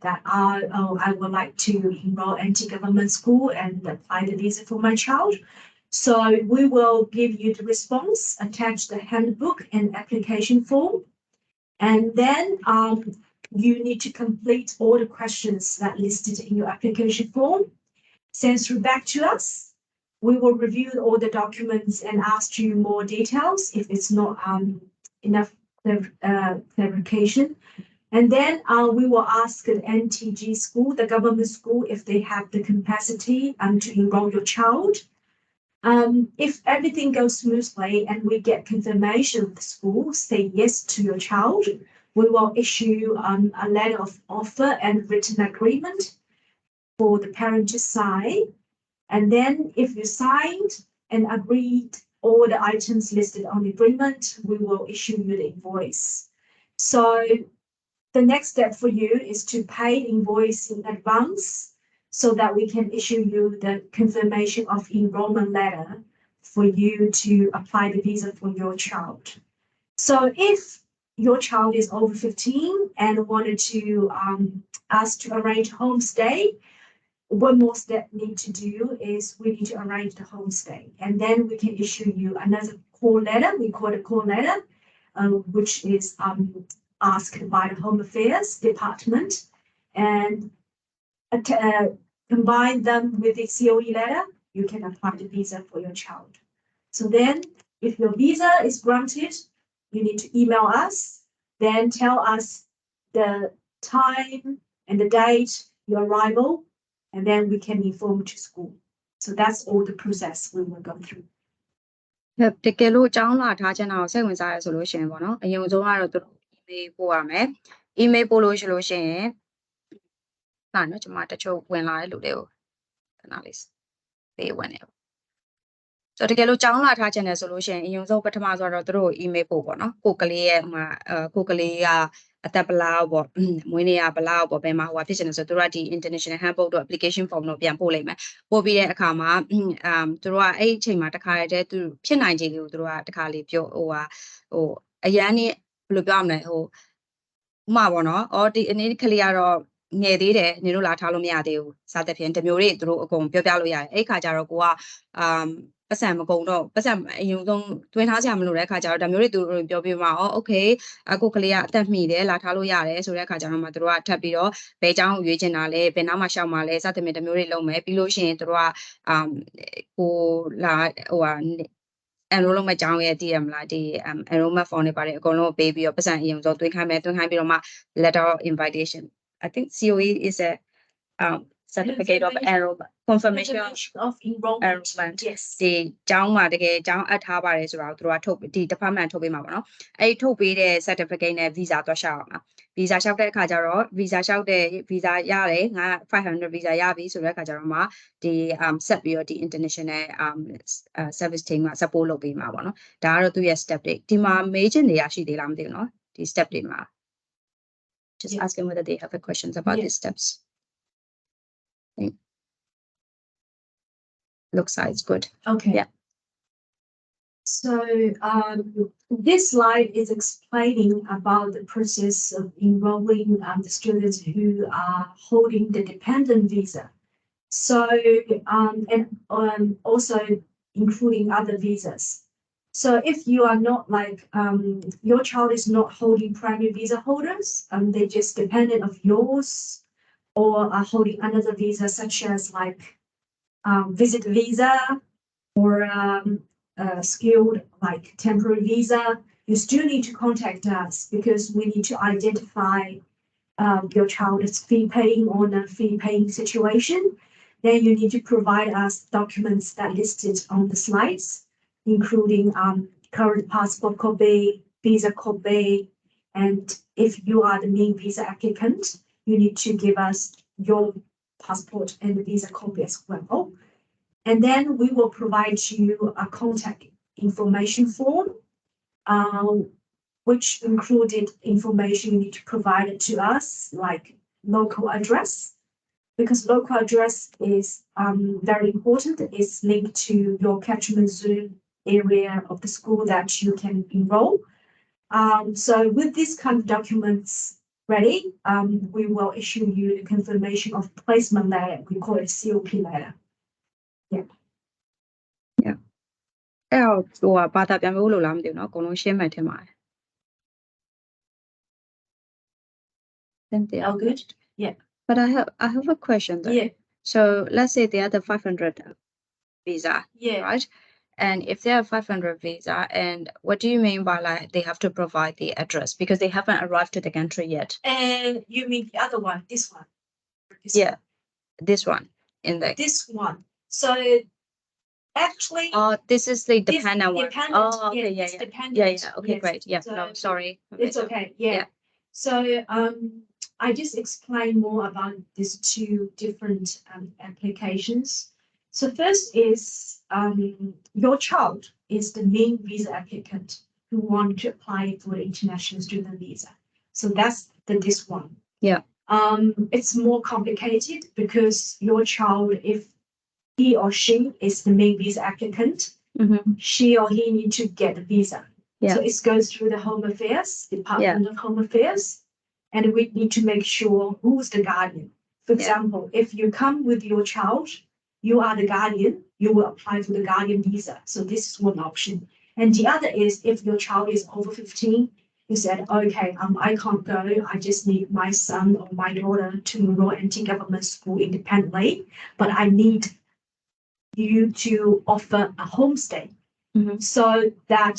that I would like to enroll anti-government school and apply the visa for my child. So we will give you the response, attach the handbook and application form. And then you need to complete all the questions that listed in your application form. Send through back to us. We will review all the documents and ask you more details if it's not enough clarification. And then we will ask the NTG school, the government school, if they have the capacity to enroll your child. If everything goes smoothly and we get confirmation of the school say yes to your child, we will issue a letter of offer and written agreement for the parent to sign. And then if you signed and agreed all the items listed on the agreement, we will issue you the invoice. So the next step for you is to pay the invoice in advance so that we can issue you the confirmation of enrollment letter for you to apply the visa for your child. So if your child is over 15 and wanted to ask to arrange homestay, one more step we need to do is we need to arrange the homestay, and then we can issue you another call letter. We call it a call letter, which is asked by the Home Affairs Department, and combine them with the COE letter, you can apply the visa for your child. So then, if your visa is granted, you need to email us, then tell us the time and the date your arrival, and then we can inform to school. So that's all the process we will go through. တကယ်လို့အကြောင်းလာထားချင်တာကိုစိတ်ဝင်စားရဆိုလို့ရှိရင်ပေါ့နော်အရင်ဆုံးကတော့သူတို့ email ပို့ရမယ် email ပို့လို့ရှိလို့ရှိရင်ဟာနော်ကျွန်မတချို့ဝင်လာတဲ့လူတွေကိုခဏလေးပေးဝင်နေဆိုတော့တကယ်လို့ကြောင်းလာထားချင်တယ်ဆိုလို့ရှိရင်အရင်ဆုံးပထမဆိုတော့သူတို့ email ပို့ပေါ့နော်ကိုကလေးရဲ့ကိုကလေးကအသက်ဘလောက်ပေါ့မွေးနေ့ကဘလောက်ပေါ့ဘယ်မှာဟိုဖြစ်ချင်တယ်ဆိုတော့သူတို့ကဒီ international handbook တို့ application form တို့ပြန်ပို့လိုက်မယ်ပို့ပြီးတဲ့အခါမှာသူတို့ကအဲ့အချိန်မှာတခါတည်းသူဖြစ်နိုင်ခြေလေးကိုသူတို့ကတခါလေးပြောဟိုအရန်နေဘယ်လိုပြောရမလဲဟိုဥမာပေါ့နော်အော်ဒီအနေကလေးကတော့ငယ်သေးတယ်နေလို့လာထားလို့မရသေးဘူးစသဖြင့်ဒီမျိုးတွေသူတို့အကုန်ပြောပြလို့ရတယ်အဲ့ခါကျတော့ကိုက ပတ်စံမကုန်တော့ပတ်စံအရင်ဆုံးတွင်းထားကြမလို့တဲ့ခါကျတော့ဒါမျိုးတွေသူတို့ပြောပြမှာโอเคအခုကလေးကအသက်မှီတယ်လာထားလို့ရတယ်ဆိုတဲ့ခါကျတော့မှသူတို့ကထပ်ပြီးတော့ဘယ်เจ้าရွေးချင်တာလဲဘယ်နောက်မှရှောက်မှာလဲစသဖြင့်ဒါမျိုးတွေလုပ်မယ်ပြီးလို့ရှိရင်သူတို့ကကိုလာဟိုဟာenrollment ကြောင်းရဲ့တည်ရမလားဒီ enrollment form တွေပါတယ်အကုန်လုံးပေးပြီးတော့ပတ်စံအရင်ဆုံးတွင်းခိုင်းမယ်တွင်းခိုင်းပြီးတော့မှ letter of invitation I think COE is a certificate of enrollment confirmation of enrollment. Yes. ဒီကျောင်းမှာတကယ်ကျောင်းအပ်ထားပါတယ်ဆိုတော့သူတို့ကထုတ်ဒီ department ထုတ်ပေးမှာပေါ့နော်အဲ့ဒီထုတ်ပေးတဲ့ certificate နဲ့ visa သွားရှောက်အောင် visa လျှောက်တဲ့အခါကျတော့ visa လျှောက်တဲ့ visa ရတယ်ငါ500 visa ရပြီဆိုတဲ့အခါကျတော့မှဒီဆက်ပြီးတော့ဒီ international service team က support လုပ်ပေးမှာပေါ့နော်ဒါကတော့သူ့ရဲ့ step တွေဒီမှာ major နေရာရှိသေးလားမသိဘူးနော်ဒီ step တွေမှာ just asking whether they have a questions about these steps looks like it's good. Okay. Yeah. So this slide is explaining about the process of enrolling the students who are holding the dependent visa. So and also including other visas. So if you are not like your child is not holding primary visa holders, they're just dependent of yours, or are holding another visa such as like visit visa or skilled like temporary visa, you still need to contact us because we need to identify your child is fee paying or non-fee paying situation. Then you need to provide us documents that listed on the slides, including current passport copy, visa copy, and if you are the main visa applicant, you need to give us your passport and the visa copy as well. And then we will provide you a contact information form, which included information you need to provide it to us, like local address, because local address is very important. It's linked to your catchment zone area of the school that you can enroll. So with these kind of documents ready, we will issue you the confirmation of placement letter. We call it COP letter. Yeah. Yeah. အဲ့တော့ဟိုဘာသာပြန်ဖို့လို့လားမသိဘူးเนาะအကုန်လုံးရှင်းမှတ်ထင်ပါတယ် Then they All are good? Yeah. But I have a question though. Yeah. So let's say they are the 500 visa, Yeah. right? And if they are 500 visa, and what do you mean by like they have to provide the address because they haven't arrived to the country yet? And you mean the other one, this one? Yeah, this one in the. This one. So actually. Oh, this is the this dependent one. dependent, Oh, okay, it's yeah. dependent. Okay, Yes. great. Yeah, So no, sorry. it's okay. Yeah. Yeah. So I just explain more about these two different applications. So first is your child is the main visa applicant who want to apply for the international student visa. So that's this one. Yeah. It's more complicated because your child, if he or she is the main visa applicant, she or he need to get a visa. Yeah. So it goes through the Home Affairs, Department of Home Affairs, and we need to make sure who's the guardian. For example, if you come with your child, you are the guardian, you will apply for the guardian visa. So this is one option. And the other is if your child is over 15, you said, okay, I can't go. I just need my son or my daughter to enroll anti-government school independently, but I need you to offer a homestay. So that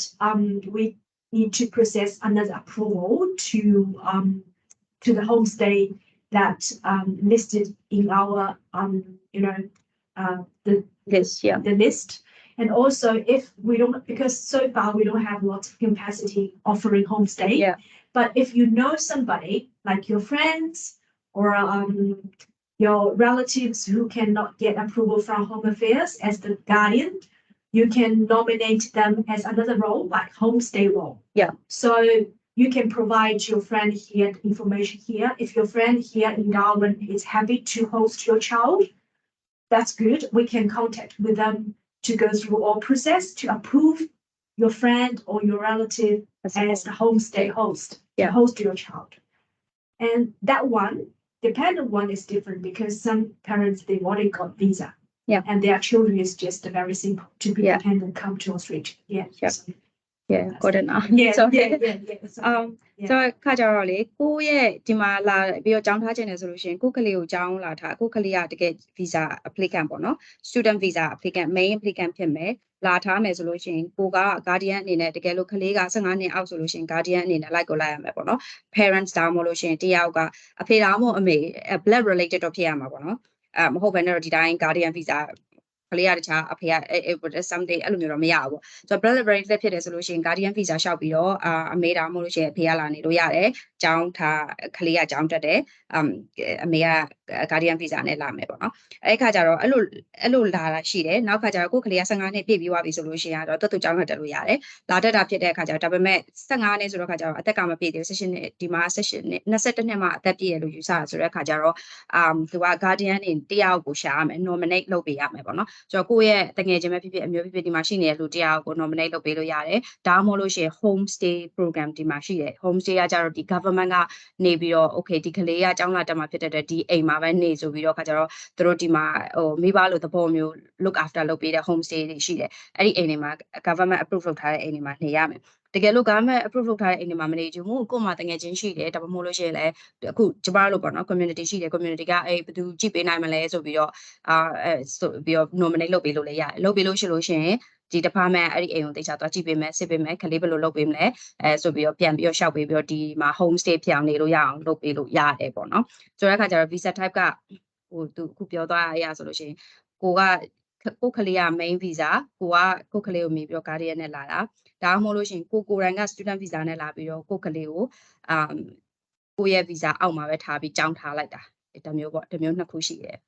we need to process another approval to the homestay that listed in our the List, yeah. the list. And also if we don't, because so far we don't have lots of capacity offering homestay. Yeah. But if you know somebody like your friends or your relatives who cannot get approval from Home Affairs as the guardian, you can nominate them as another role, like homestay role. Yeah. So you can provide your friend here information here. If your friend here in Darwin is happy to host your child, that's good. We can contact with them to go through all process to approve your friend or your relative as the homestay host to host your child. And that one, dependent one is different because some parents, they've already got visa. Yeah. And their children is just very simple to be Yeah. dependent come to Australia. Yeah. Yep. So, Yeah, good enough. yeah, So yeah. So, yeah. ဆိုတော့ခါကြတော့လေကိုရဲ့ဒီမှာလာပြီးတော့ကြောင်းထားခြင်းနေဆိုလို့ရှိရင်ကိုကလေးကိုကြောင်းလာထားကိုကလေးကတကယ် visa applicant ပေါ့နော် student visa applicant main applicant ဖြစ်မယ်လာထားမယ်ဆိုလို့ရှိရင်ကိုက guardian အနေနဲ့တကယ်လို့ကလေးက15နှစ်အောက်ဆိုလို့ရှိရင် guardian အနေနဲ့လိုက်ကိုလိုက်ရမယ်ပေါ့နော် parents ဒါမှမဟုတ်လို့ရှိရင်တယောက်ကအဖေဒါမှမဟုတ်အမေ blood related တော့ဖြစ်ရမှာပေါ့နော်မဟုတ်ဘဲနဲ့တော့ဒီတိုင်း guardian visa ကလေးရတခြားအဖေက someday အဲ့လိုမျိုးတော့မရဘူးပေါ့ဆိုတော့ blood related ဖြစ်တယ်ဆိုလို့ရှိရင် guardian visa လျှောက်ပြီးတော့အမေဒါမှမဟုတ်လို့ရှိရင်အဖေကလာနေလို့ရတယ်ကျောင်းထားကလေးကကျောင်းတက်တယ်အမေက guardian visa နဲ့လာမယ်ပေါ့နော်အဲ့ခါကျတော့အဲ့လိုလာတာရှိတယ်နောက်ခါကျတော့ကိုကလေးက15နှစ်ပြည့်ပြီးသွားပြီဆိုလို့ရှိရင်တော့တူကျောင်းတက်လို့ရတယ်လာတက်တာဖြစ်တဲ့အခါကျတော့ဒါပေမဲ့15နှစ်ဆိုတော့ခါကျတော့အသက်ကမပြည့်သေးဘူး16နှစ်ဒီမှာ16နှစ်22နှစ်မှအသက်ပြည့်ရလို့ယူဆတာဆိုတဲ့အခါကျတော့သူက guardian နေတယောက်ကိုရှာရမယ် nominate လုပ်ပေးရမယ်ပေါ့နော်ဆိုတော့ကိုယ့်ရဲ့တငယ်ချင်းပဲဖြစ်ဖြစ်အမျိုးဖြစ်ဖြစ်ဒီမှာရှိနေတဲ့လူတယောက်ကို nominate လုပ်ပေးလို့ရတယ်ဒါမှမဟုတ်လို့ရှိရင် home stay program ဒီမှာရှိတယ် home stay ကကြတော့ဒီ government ကနေပြီးတော့ okay ဒီကလေးကကျောင်းလာတက်မှာဖြစ်တဲ့ဒီအိမ်မှာပဲနေဆိုပြီးတော့ခါကျတော့သူတို့ဒီမှာမိဘလိုသဘောမျိုး look after လုပ်ပေးတဲ့ home stay တွေရှိတယ်အဲ့ဒီအိမ်တွေမှာ government approve လုပ်ထားတဲ့အိမ်တွေမှာနေရမယ်တကယ်လို့ government approve လုပ်ထားတဲ့အိမ်တွေမှာမနေချင်ဘူးကို့မှာတငယ်ချင်းရှိတယ်ဒါမှမဟုတ်လို့ရှိရင်လည်းအခုကျမတို့ပေါ့နော် community ရှိတယ် community ကအဲ့ဘယ်သူကြည့်ပေးနိုင်မလဲဆိုပြီးတော့ဆိုပြီးတော့ nominate လုပ်ပေးလို့လည်းရတယ်လုပ်ပေးလို့ရှိလို့ရှိရင်ဒီ department အဲ့ဒီအိမ်ကိုတေချာသွားကြည့်ပေးမယ်စစ်ပေးမယ်ခလေးဘယ်လိုလုပ်ပေးမလဲဆိုပြီးတော့ပြန်ပြီးတော့ရှောက်ပေးပြီးတော့ဒီမှာ home stay ဖြစ်အောင်နေလို့ရအောင်လုပ်ပေးလို့ရတယ်ပေါ့နော်ဆိုတဲ့အခါကျတော့ visa type ကဟိုသူအခုပြောသွားရဆိုလို့ရှိရင်ကိုကလေးက main visa ကိုကလေးကိုမြည်ပြီးတော့ guardian နဲ့လာတာဒါမှမဟုတ်လို့ရှိရင်ကိုယ်တိုင်က student visa နဲ့လာပြီးတော့ကိုကလေးကိုကိုရဲ့ visa အောက်မှာပဲထားပြီးကြောင်းထားလိုက်တာဒါမျိုးပေါ့ဒါမျိုးနှစ်ခုရှိတယ်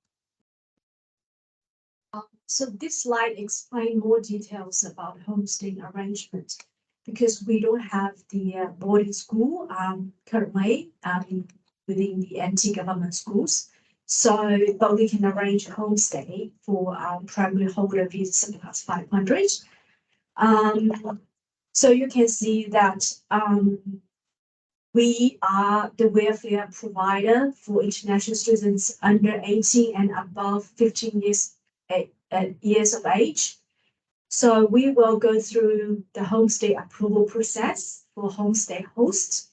So this slide explains more details about homestaying arrangement because we don't have the boarding school currently within the anti-government schools. So, but we can arrange a homestay for primary holder visa plus 500. So you can see that we are the welfare provider for international students under 18 and above 15 years of age. So we will go through the homestay approval process for homestay hosts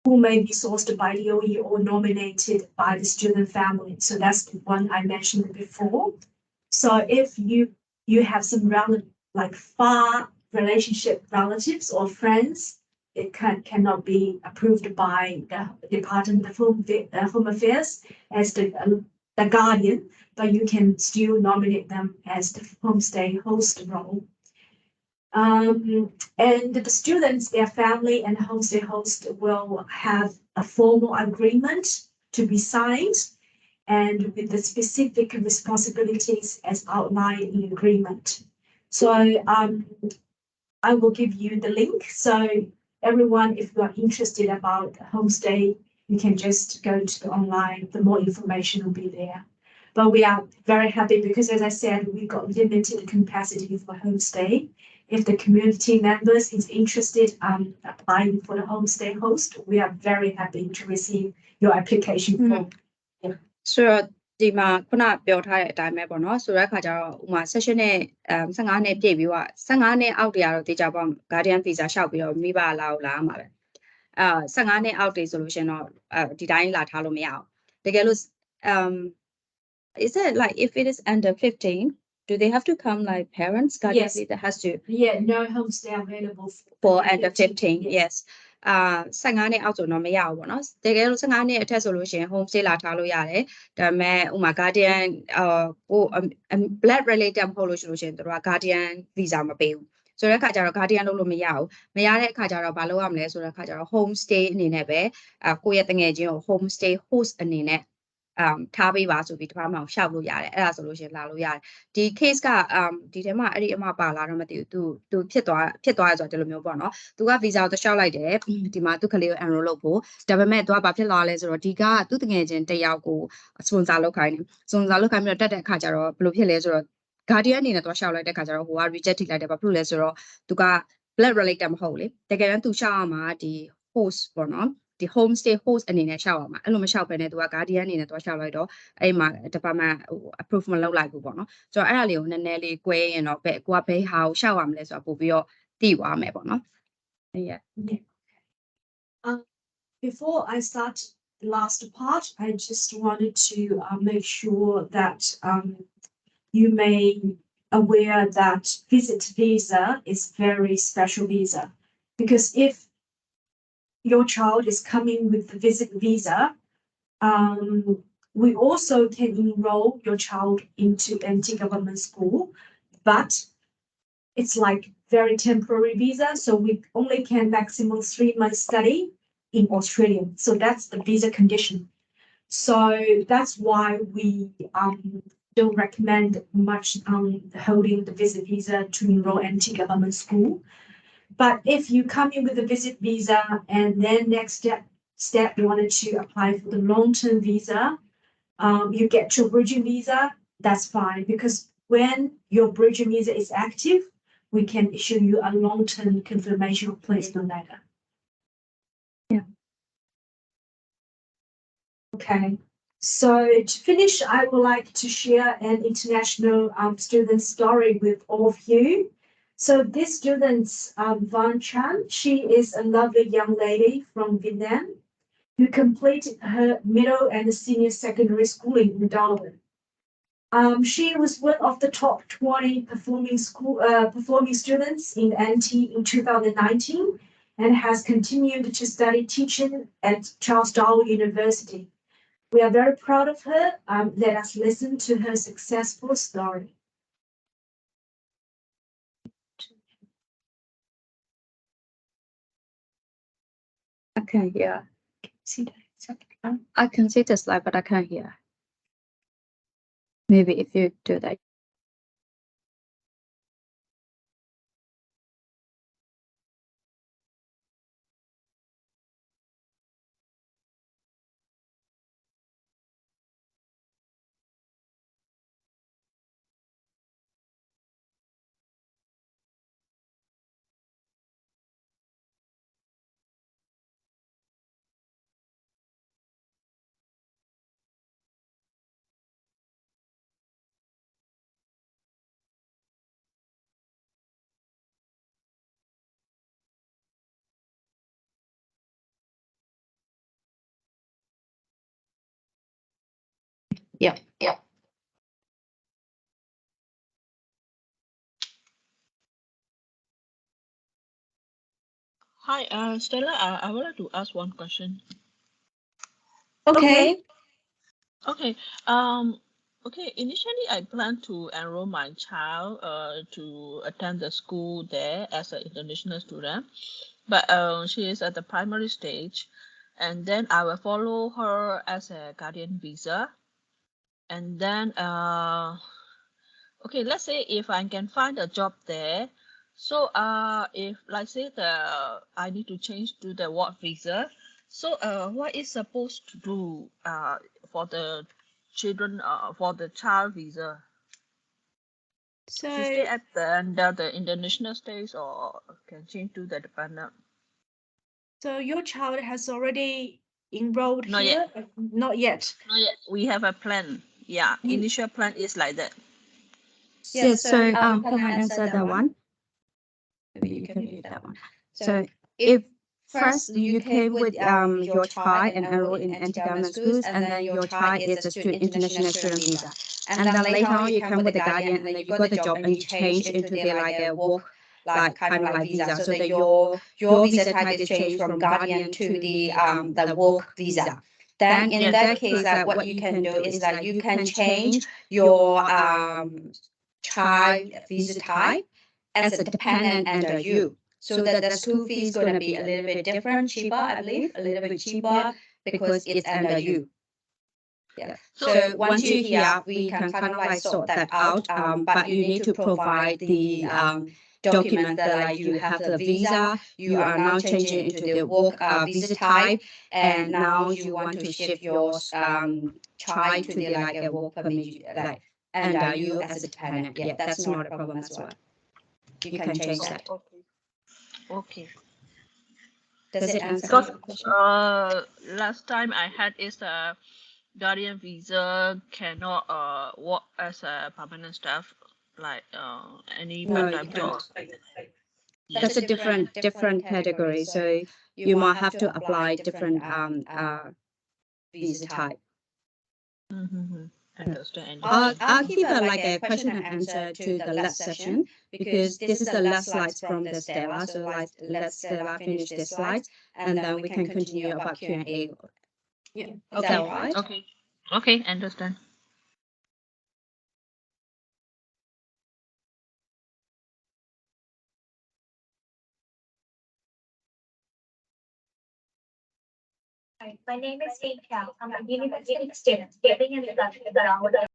who may be sourced by DOE or nominated by the student family. So that's the one I mentioned before. So if you have some like far relationship relatives or friends, it cannot be approved by the Department of Home Affairs as the guardian, but you can still nominate them as the homestay host role. And the students, their family and homestay host will have a formal agreement to be signed and with the specific responsibilities as outlined in the agreement. So I will give you the link. So everyone, if you are interested about homestay, you can just go to the online. The more information will be there. But we are very happy because, as I said, we got limited capacity for homestay. If the community members is interested applying for the homestay host, we are very happy to receive your application form. Yeah. So ဒီမှာခုနပြောထားတဲ့အတိုင်းပဲပေါ့နော်ဆိုတဲ့အခါကျတော့ဥမာ session နဲ့15နှစ်ပြည့်ပြီးတော့15နှစ်အောက်တည်းကတော့တေချာပေါ့ guardian visa လျှောက်ပြီးတော့မိဘလာကိုလာမှာပဲ15နှစ်အောက်တည်းဆိုလို့ရှင်တော့ဒီတိုင်းလာထားလို့မရအောင်တကယ်လို့is it like if it is under 15 do they have to come like parents guardian Yes. visa has to Yeah, no homestay available for under 15 yes 15နှစ်အောက်ဆိုတော့မရဘူးပေါ့နော်တကယ်လို့15နှစ်အထက်ဆိုလို့ရှိရင် home stay လာထားလို့ရတယ်ဒါပေမဲ့ဥမာ guardian ကို blood related မဟုတ်လို့ရှိလို့ရှိရင်တို့က guardian visa မပေးဘူးဆိုတဲ့အခါကျတော့ guardian လုပ်လို့မရဘူးမရတဲ့အခါကျတော့ဘာလုပ်ရမလဲဆိုတဲ့အခါကျတော့ home stay အနေနဲ့ပဲကိုယ့်ရဲ့တငယ်ချင်းကို home stay host အနေနဲ့ထားပေးပါဆိုပြီးတစ်ခါမှရှောက်လို့ရတယ်အဲ့ဒါဆိုလို့ရှိရင်လာလို့ရတယ်ဒီ case ကဒီထဲမှာအဲ့ဒီအမပါလာတော့မသိဘူးသူဖြစ်သွားရဆိုတော့ဒီလိုမျိုးပေါ့နော်သူက visa ကိုရှောက်လိုက်တယ်ဒီမှာသူကလေးကို enroll လုပ်ဖို့ဒါပေမဲ့သူကဘာဖြစ်လာလဲဆိုတော့ဒီကသူတငယ်ချင်းတယောက်ကို sponsor လုပ်ခိုင်းတယ် sponsor လုပ်ခိုင်းပြီးတော့တက်တဲ့အခါကျတော့ဘယ်လိုဖြစ်လဲဆိုတော့ guardian အနေနဲ့သူရှောက်လိုက်တဲ့အခါကျတော့ဟိုက reject ထိလိုက်တယ်ဘာဖြစ်လို့လဲဆိုတော့သူက blood related မဟုတ်လေတကယ်တမ်းသူရှောက်ရမှာဒီ host ပေါ့နော် ဒီ homestay host အနေနဲ့ရှောက်အောင်မှာအဲ့လိုမရှောက်ဘဲနဲ့သူက guardian အနေနဲ့သူကရှောက်လိုက်တော့အဲ့မှာ department ဟို approve မလုပ်လိုက်ဘူးပေါ့နော်ဆိုတော့အဲ့ဒါလေးကိုနည်းနည်းလေး꿰ရင်တော့ကိုကဘယ်ဟာကိုရှောက်ရမလဲဆိုတော့ပို့ပြီးတော့သိသွားမယ်ပေါ့နော် Yeah. Before I start the last part, I just wanted to make sure that you may aware that visit visa is very special visa, because if your child is coming with the visit visa, we also can enroll your child into anti-government school, but it's like very temporary visa, so we only can maximum 3 months study in Australia. So that's the visa condition. So that's why we don't recommend much holding the visit visa to enroll anti-government school. But if you come in with a visit visa and then next step you wanted to apply for the long-term visa, you get your bridging visa, that's fine, because when your bridging visa is active, we can issue you a long-term confirmation of placement letter. Yeah. Okay. So to finish, I would like to share an international student story with all of you. So this student, Van Chan, she is a lovely young lady from Vietnam who completed her middle and senior secondary schooling in Darwin. She was one of the top 20 performing students in NT in 2019 and has continued to study teaching at Charles Darwin University. We are very proud of her. Let us listen to her successful story. Okay, yeah. See that? I can see the slide, but I can't hear. Maybe if you do that. Yeah. Hi, Stella, I would like to ask one question. Okay. Okay, okay, initially I plan to enroll my child to attend the school there as an international student, but she is at the primary stage, and then I will follow her as a guardian visa. And then okay, let's say if I can find a job there, so if like say I need to change to the work visa, so what is supposed to do for the children for the child visa? So To stay at the international stage or can change to the dependent? so your child has already enrolled Not here? yet. Not yet. Not yet. We have a plan. Yeah, initial plan is like that. Yes, so can I answer that one? Maybe you can read that one. So if first you came with your child and enroll in anti-government schools, and then your child is a international student visa, and then later on you come with the guardian, and then you got the job and you change into the like a work like kind of like visa, so that your visa type is changed from guardian to the work visa. Then in that case, what you can do is that you can change your child visa type as a dependent under you. So that the school fee is going to be a little bit different, cheaper, I believe, a little bit cheaper because it's under you. Yeah. So once you're here, we can kind of like sort that out. But you need to provide the document that like you have the visa, you are now changing into the work visa type, and now you want to shift your child to the like a work permit, like under you as a dependent. Yeah, that's not a problem as well. You can change that. Okay. Okay. Does it answer Because your question? last time I had is a guardian visa cannot work as a permanent staff like any No, you part-time job. That's a different category. So you might have to apply different visa type. Mm-hmm. Understand. I'll keep it like a question and answer to the last session because this is the last slides from the Stella. So let Stella finish the slides and then we can continue about Q&A. Yeah. Is Okay. that all right? Okay. Okay, understand. Hi, my name is Inka. I'm a university student living in the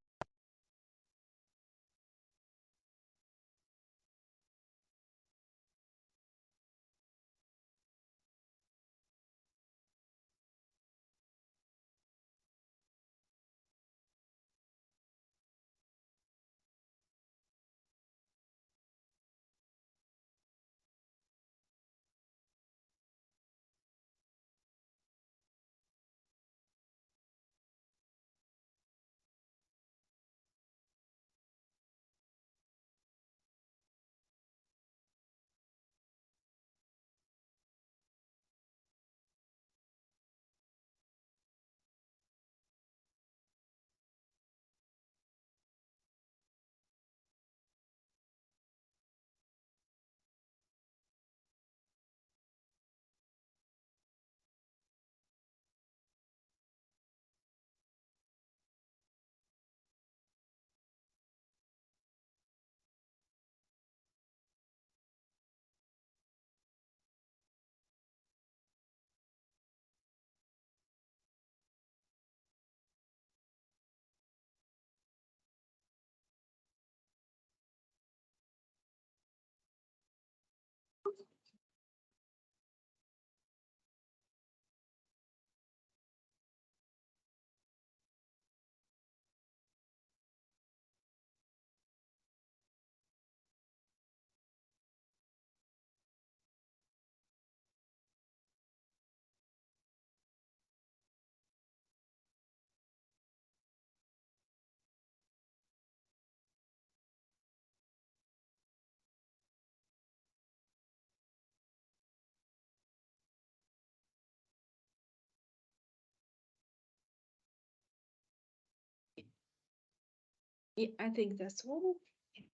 Yeah, I think that's all.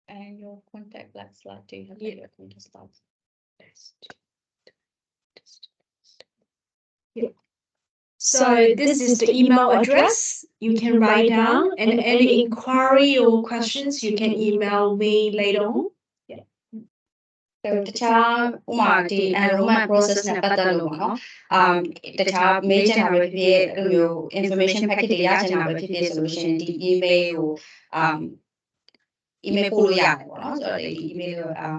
And your contact slide, do you have Yeah. your contact slides? So this is the email address you can write down, and any inquiry or questions you can email me later on. So တခြားဥမာဒီ enrollment process နဲ့ပတ်သက်လို့ပေါ့နော်တခြားမေးချင်တာပဲဖြစ်ဖြစ်အဲ့လိုမျိုး information packet တွေရချင်တာပဲဖြစ်ဖြစ်ဆိုလို့ရှိရင်ဒီ email ကိုemail ပို့လို့ရတယ်ပေါ့နော်ဆိုတော့ဒီ email ကို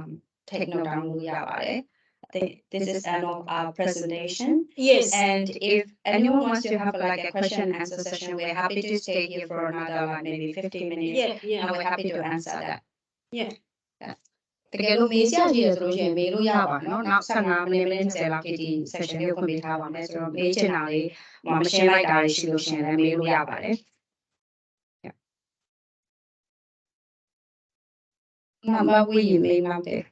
take note down လို့ရပါတယ် I think this is end of our presentation. Yes. And if anyone wants to have like a question and answer session, we're happy to stay here for another like maybe 15 minutes. Yeah. And we're happy to answer that. Yeah. တကယ်လို့မေးစရာရှိရဆိုလို့ရှိရင်မေးလို့ရပါနော်နောက်15မိနစ်20လောက်ဒီ session လေးကိုဖွင့်ပေးထားပါမယ်ဆိုတော့မေးချင်တာလေးမရှင်းလိုက်တာတွေရှိလို့ရှိရင်လည်းမေးလို့ရပါတယ်မဝေးရင်မေးလောက်တယ်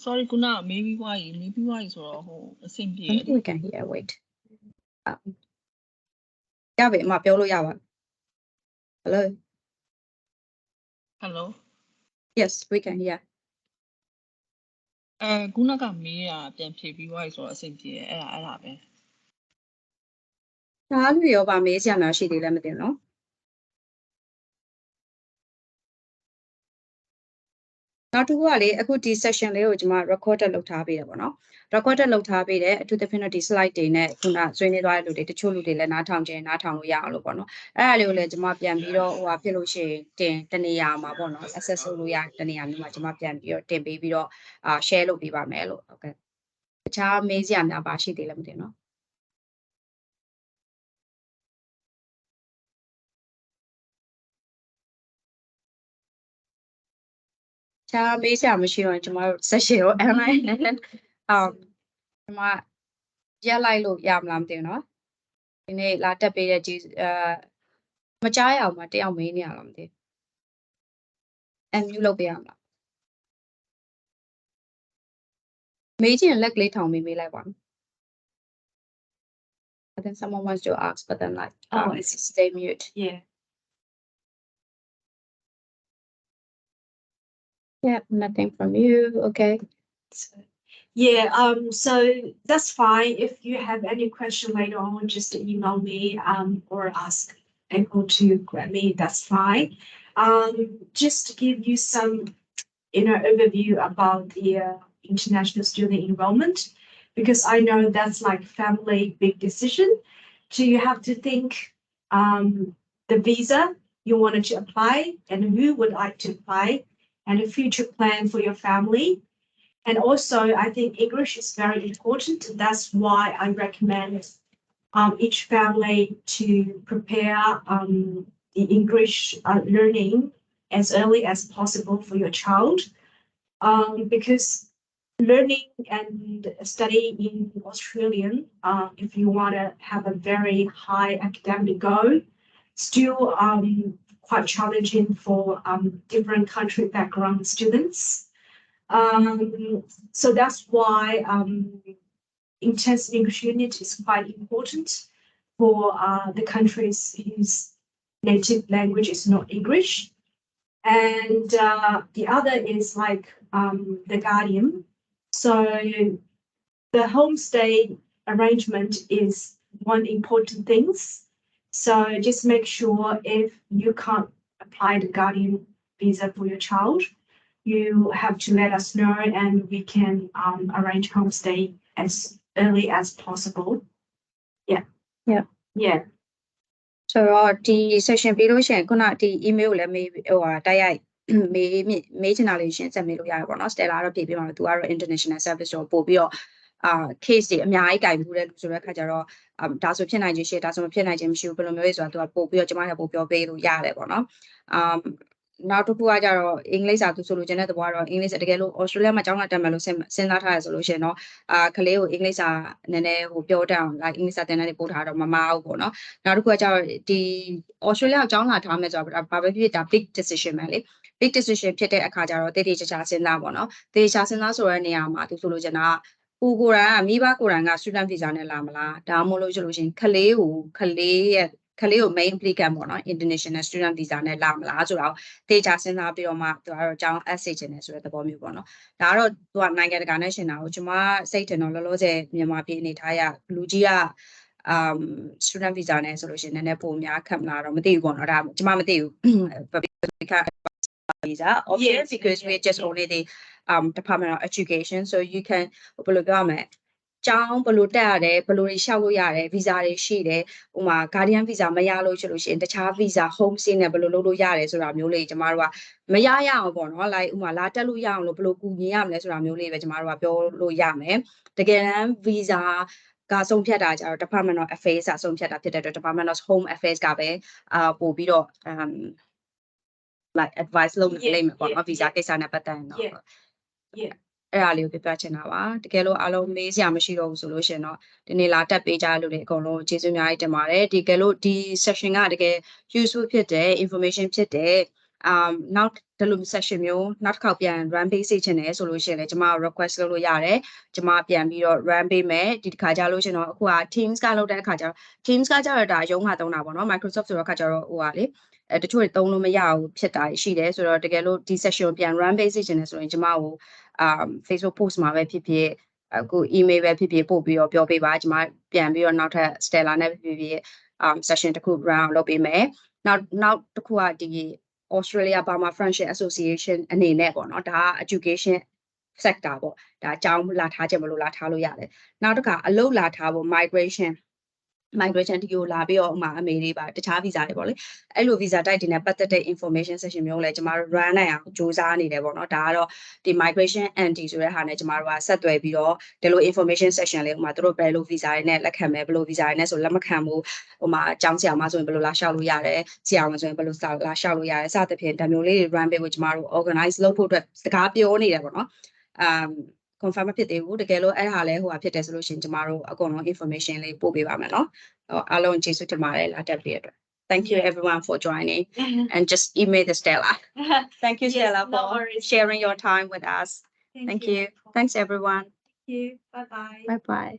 sorry ခုနကမေးပြီးွားရင်ဆိုတော့ဟိုအဆင်ပြေတယ် we can hear wait ရပြီအမပြောလို့ရပါ Hello Hello Yes we can hear ခုနကမေးတာပြန်ဖြေပြီးွားဆိုတော့အဆင်ပြေတယ်အဲ့ဒါပဲ ဒါလူရောပါမေးစရာများရှိသေးလဲမသိဘူးနော်နောက်တစ်ခုကလေအခုဒီ section လေးကိုကျွန်မ recorded လုပ်ထားပေးတယ်ပေါ့နော် recorded လုပ်ထားပေးတယ်အထူးသဖြင့်တော့ဒီ slide တွေနဲ့ခုနဆွေးနွေးသွားတဲ့လူတွေတချို့လူတွေလည်းနားထောင်လို့ရအောင်လို့ပေါ့နော်အဲ့ဒါလေးကိုလည်းကျွန်မပြန်ပြီးတော့ဟိုဟာဖြစ်လို့ရှိရင်တနေရာမှာပေါ့နော် access လုပ်လို့ရတနေရာမျိုးမှာကျွန်မပြန်ပြီးတော့တင်ပေးပြီးတော့share လုပ်ပေးပါမယ်လို့ဟုတ်ကဲ့တခြားမေးစရာများပါရှိသေးလဲမသိဘူးနော် 자, 메이지 아무시요. 정말 사실요. online ဒီမှာရက်လိုက်လို့ရမလားမသိဘူးเนาะဒီနေ့လာတက်ပေးတဲ့ဒီမကြားရအောင်မတယောက်မေးနေရလားမသိဘူးအမြူလုပ်ပေးရမလားမေးချင်လက်ကလေးထောင်မေးလိုက်ပါ I think someone wants to ask but then like it's stay mute yeah. Yeah, nothing from you. Okay. Yeah, so that's fine. If you have any question later on, just email me or ask Echo to grab me, that's fine. Just to give you some overview about the international student enrollment, because I know that's like family big decision. So you have to think the visa you wanted to apply and who would like to apply and a future plan for your family. And also, I think English is very important. That's why I recommend each family to prepare the English learning as early as possible for your child. Because learning and studying in Australian, if you want to have a very high academic goal, still quite challenging for different country background students. So that's why intensive English unit is quite important for the countries whose native language is not English. And the other is like the guardian. So the homestay arrangement is one important thing. So just make sure if you can't apply the guardian visa for your child, you have to let us know and we can arrange homestay as early as possible. Yeah. Yeah. Yeah. ဆိုတော့ဒီ session ပြီးလို့ရှိရင်ခုနဒီ email ကိုလည်းမေးဟိုတိုက်ရိုက်မေးချင်တာလေးရှင်းဆက်မေးလို့ရတယ်ပေါ့နော် Stella တော့ဖြေပေးမှာသူကတော့ international service တော့ပို့ပြီးတော့case တွေအများကြီးကြိုက်ဘူးတဲ့လူဆိုတဲ့ခါကျတော့ဒါဆိုဖြစ်နိုင်ခြင်းရှိဒါဆိုမဖြစ်နိုင်ခြင်းမရှိဘူးဘယ်လိုမျိုးလဲဆိုတော့သူကပို့ပြီးတော့ကျွန်မလည်းပို့ပြောပေးလို့ရတယ်ပေါ့နော်နောက်တစ်ခုကကြတော့အင်္ဂလိပ်စာသူဆိုလို့ကျန်တဲ့သဘောကတော့အင်္ဂလိပ်စာတကယ်လို့ Australia မှာကျောင်းလာတက်မယ်လို့စဉ်းစားထားရဆိုလို့ရှိရင်တော့ကလေးကိုအင်္ဂလိပ်စာနည်းနည်းဟိုပြောတတ်အောင် like အင်္ဂလိပ်စာသင်တန်းတွေပို့ထားတော့မမအောင်ပေါ့နော်နောက်တစ်ခုကကြတော့ဒီ Australia ကိုကျောင်းလာထားမယ်ဆိုတော့ဘာပဲဖြစ်ဒါ big decision ပဲလေ big decision ဖြစ်တဲ့အခါကျတော့တေးချာချာစဉ်းစားပေါ့နော်တေးချာစဉ်းစားဆိုတဲ့နေရာမှာသူဆိုလို့ကျန်တာကိုကိုရန်ကမိဘကိုရန်က student visa နဲ့လာမလားဒါမှမဟုတ်လို့ဆိုလို့ရှိရင်ကလေးကို main applicant ပေါ့နော် international student visa နဲ့လာမလားဆိုတော့တေချာစဉ်းစားပြီးတော့မှသူကတော့အကြောင်း essay ချင်တယ်ဆိုတဲ့သဘောမျိုးပေါ့နော်ဒါကတော့သူကနိုင်ငံတကာနဲ့ရှင်တာကိုကျွန်မစိတ်ထင်တော့လောလောဆယ်မြန်မာပြည်အနေထားရလူကြီးကstudent visa နဲ့ဆိုလို့ရှိရင်နည်းနည်းပုံများခက်မလားတော့မသိဘူးပေါ့နော်ဒါကျွန်မမသိဘူး visa option because we're just only the Department of Education so you can ဘယ်လိုပြောရမလဲကျောင်းဘယ်လိုတက်ရတယ်ဘယ်လိုတွေရှောက်လို့ရတယ် visa တွေရှိတယ်ဥမာ guardian visa မရလို့ဆိုလို့ရှိရင်တခြား visa home stay နဲ့ဘယ်လိုလုပ်လို့ရတယ်ဆိုတာမျိုးလေးကျမတို့ကမရအောင်ပေါ့နော် like ဥမာလာတက်လို့ရအောင်လို့ဘယ်လိုကူညီရမလဲဆိုတာမျိုးလေးပဲကျမတို့ကပြောလို့ရမယ်တကယ်တမ်း visa ကဆုံးဖြတ်တာကြတော့ Department of Affairs ကဆုံးဖြတ်တာဖြစ်တဲ့အတွက် Department of Home Affairs ကပဲပို့ပြီးတော့like advice လုပ်နေလိမ့်မယ်ပေါ့နော် visa ကိစ္စနဲ့ပတ်သက်ရင်တော့ Yeah. အဲ့ဒါလေးကိုပြချင်တာပါတကယ်လို့အားလုံးမေးစရာမရှိတော့ဘူးဆိုလို့ရှင်တော့ဒီနေ့လာတက်ပေးကြလို့လေအကုန်လုံးကျေးဇူးအများကြီးတင်ပါတယ်တကယ်လို့ဒီ session ကတကယ် useful ဖြစ်တယ် information ဖြစ်တယ်နောက်ဒီလို session မျိုးနောက်တစ်ခေါက်ပြန် run ပေးစေချင်တယ်ဆိုလို့ရှင်လေကျွန်မ request လုပ်လို့ရတယ်ကျွန်မပြန်ပြီးတော့ run ပေးမယ်ဒီတစ်ခါကြာလို့ရှင်တော့အခုက Teams ကလုပ်တဲ့အခါကျတော့ Teams ကကြတော့ဒါရုံးကသုံးတာပေါ့နော် Microsoft ဆိုတော့အခါကျတော့ဟိုပါလေတချို့တွေသုံးလို့မရဘူးဖြစ်တာရှိတယ်ဆိုတော့တကယ်လို့ဒီ session ပြန် run ပေးစေချင်တယ်ဆိုရင်ကျွန်မကိုFacebook post မှာပဲဖြစ်ဖြစ်အခု email ပဲဖြစ်ဖြစ်ပို့ပြီးတော့ပြောပေးပါကျွန်မပြန်ပြီးတော့နောက်ထပ် Stella နဲ့ဖြစ်ဖြစ်session တစ်ခု run လုပ်ပေးမယ်နောက်တစ်ခုကဒီ Australia Burma Friendship Association အနေနဲ့ပေါ့နော်ဒါက education sector ပေါ့ဒါအကြောင်းလာထားခြင်းမလို့လာထားလို့ရတယ်နောက်တစ်ခါအလုပ်လာထားဖို့ migration migration ဒီကိုလာပြီးတော့ဥမာအမေတွေပါတခြား visa တွေပေါ့လေအဲ့လို visa type တွေနဲ့ပတ်သက်တဲ့ information session မျိုးလည်းကျမတို့ run နိုင်အောင်စူးစမ်းနေတယ်ပေါ့နော်ဒါကတော့ဒီ migration anti ဆိုတဲ့ဟာနဲ့ကျမတို့ကဆက်သွယ်ပြီးတော့ဒီလို information session လေးဥမာတို့ဘယ်လို visa တွေနဲ့လက်ခံမယ်ဘယ်လို visa တွေနဲ့ဆိုလက်မခံဘူးဥမာအကြောင်းဆရာမဆိုရင်ဘယ်လိုလာလျှောက်လို့ရတယ်ဆရာဝန်ဆိုရင်ဘယ်လိုလာလျှောက်လို့ရတယ်စသဖြင့်ဒါမျိုးလေးတွေ run ပေးဖို့ကျမတို့ organize လုပ်ဖို့အတွက်စကားပြောနေတယ်ပေါ့နော်confirm မဖြစ်သေးဘူးတကယ်လို့အဲ့ဒါလည်းဟိုဟာဖြစ်တယ်ဆိုလို့ရှိရင်ကျမတို့အကုန်လုံး information လေးပို့ပေးပါမယ်နော်အားလုံးကျေးဇူးတင်ပါတယ်လာတက်ပြီးအတွက် Thank you everyone for joining and just email the Stella. Thank you Yes, Stella no for worries. sharing your time with us. Thank you. Thanks everyone. Thank you. Bye bye. Bye bye.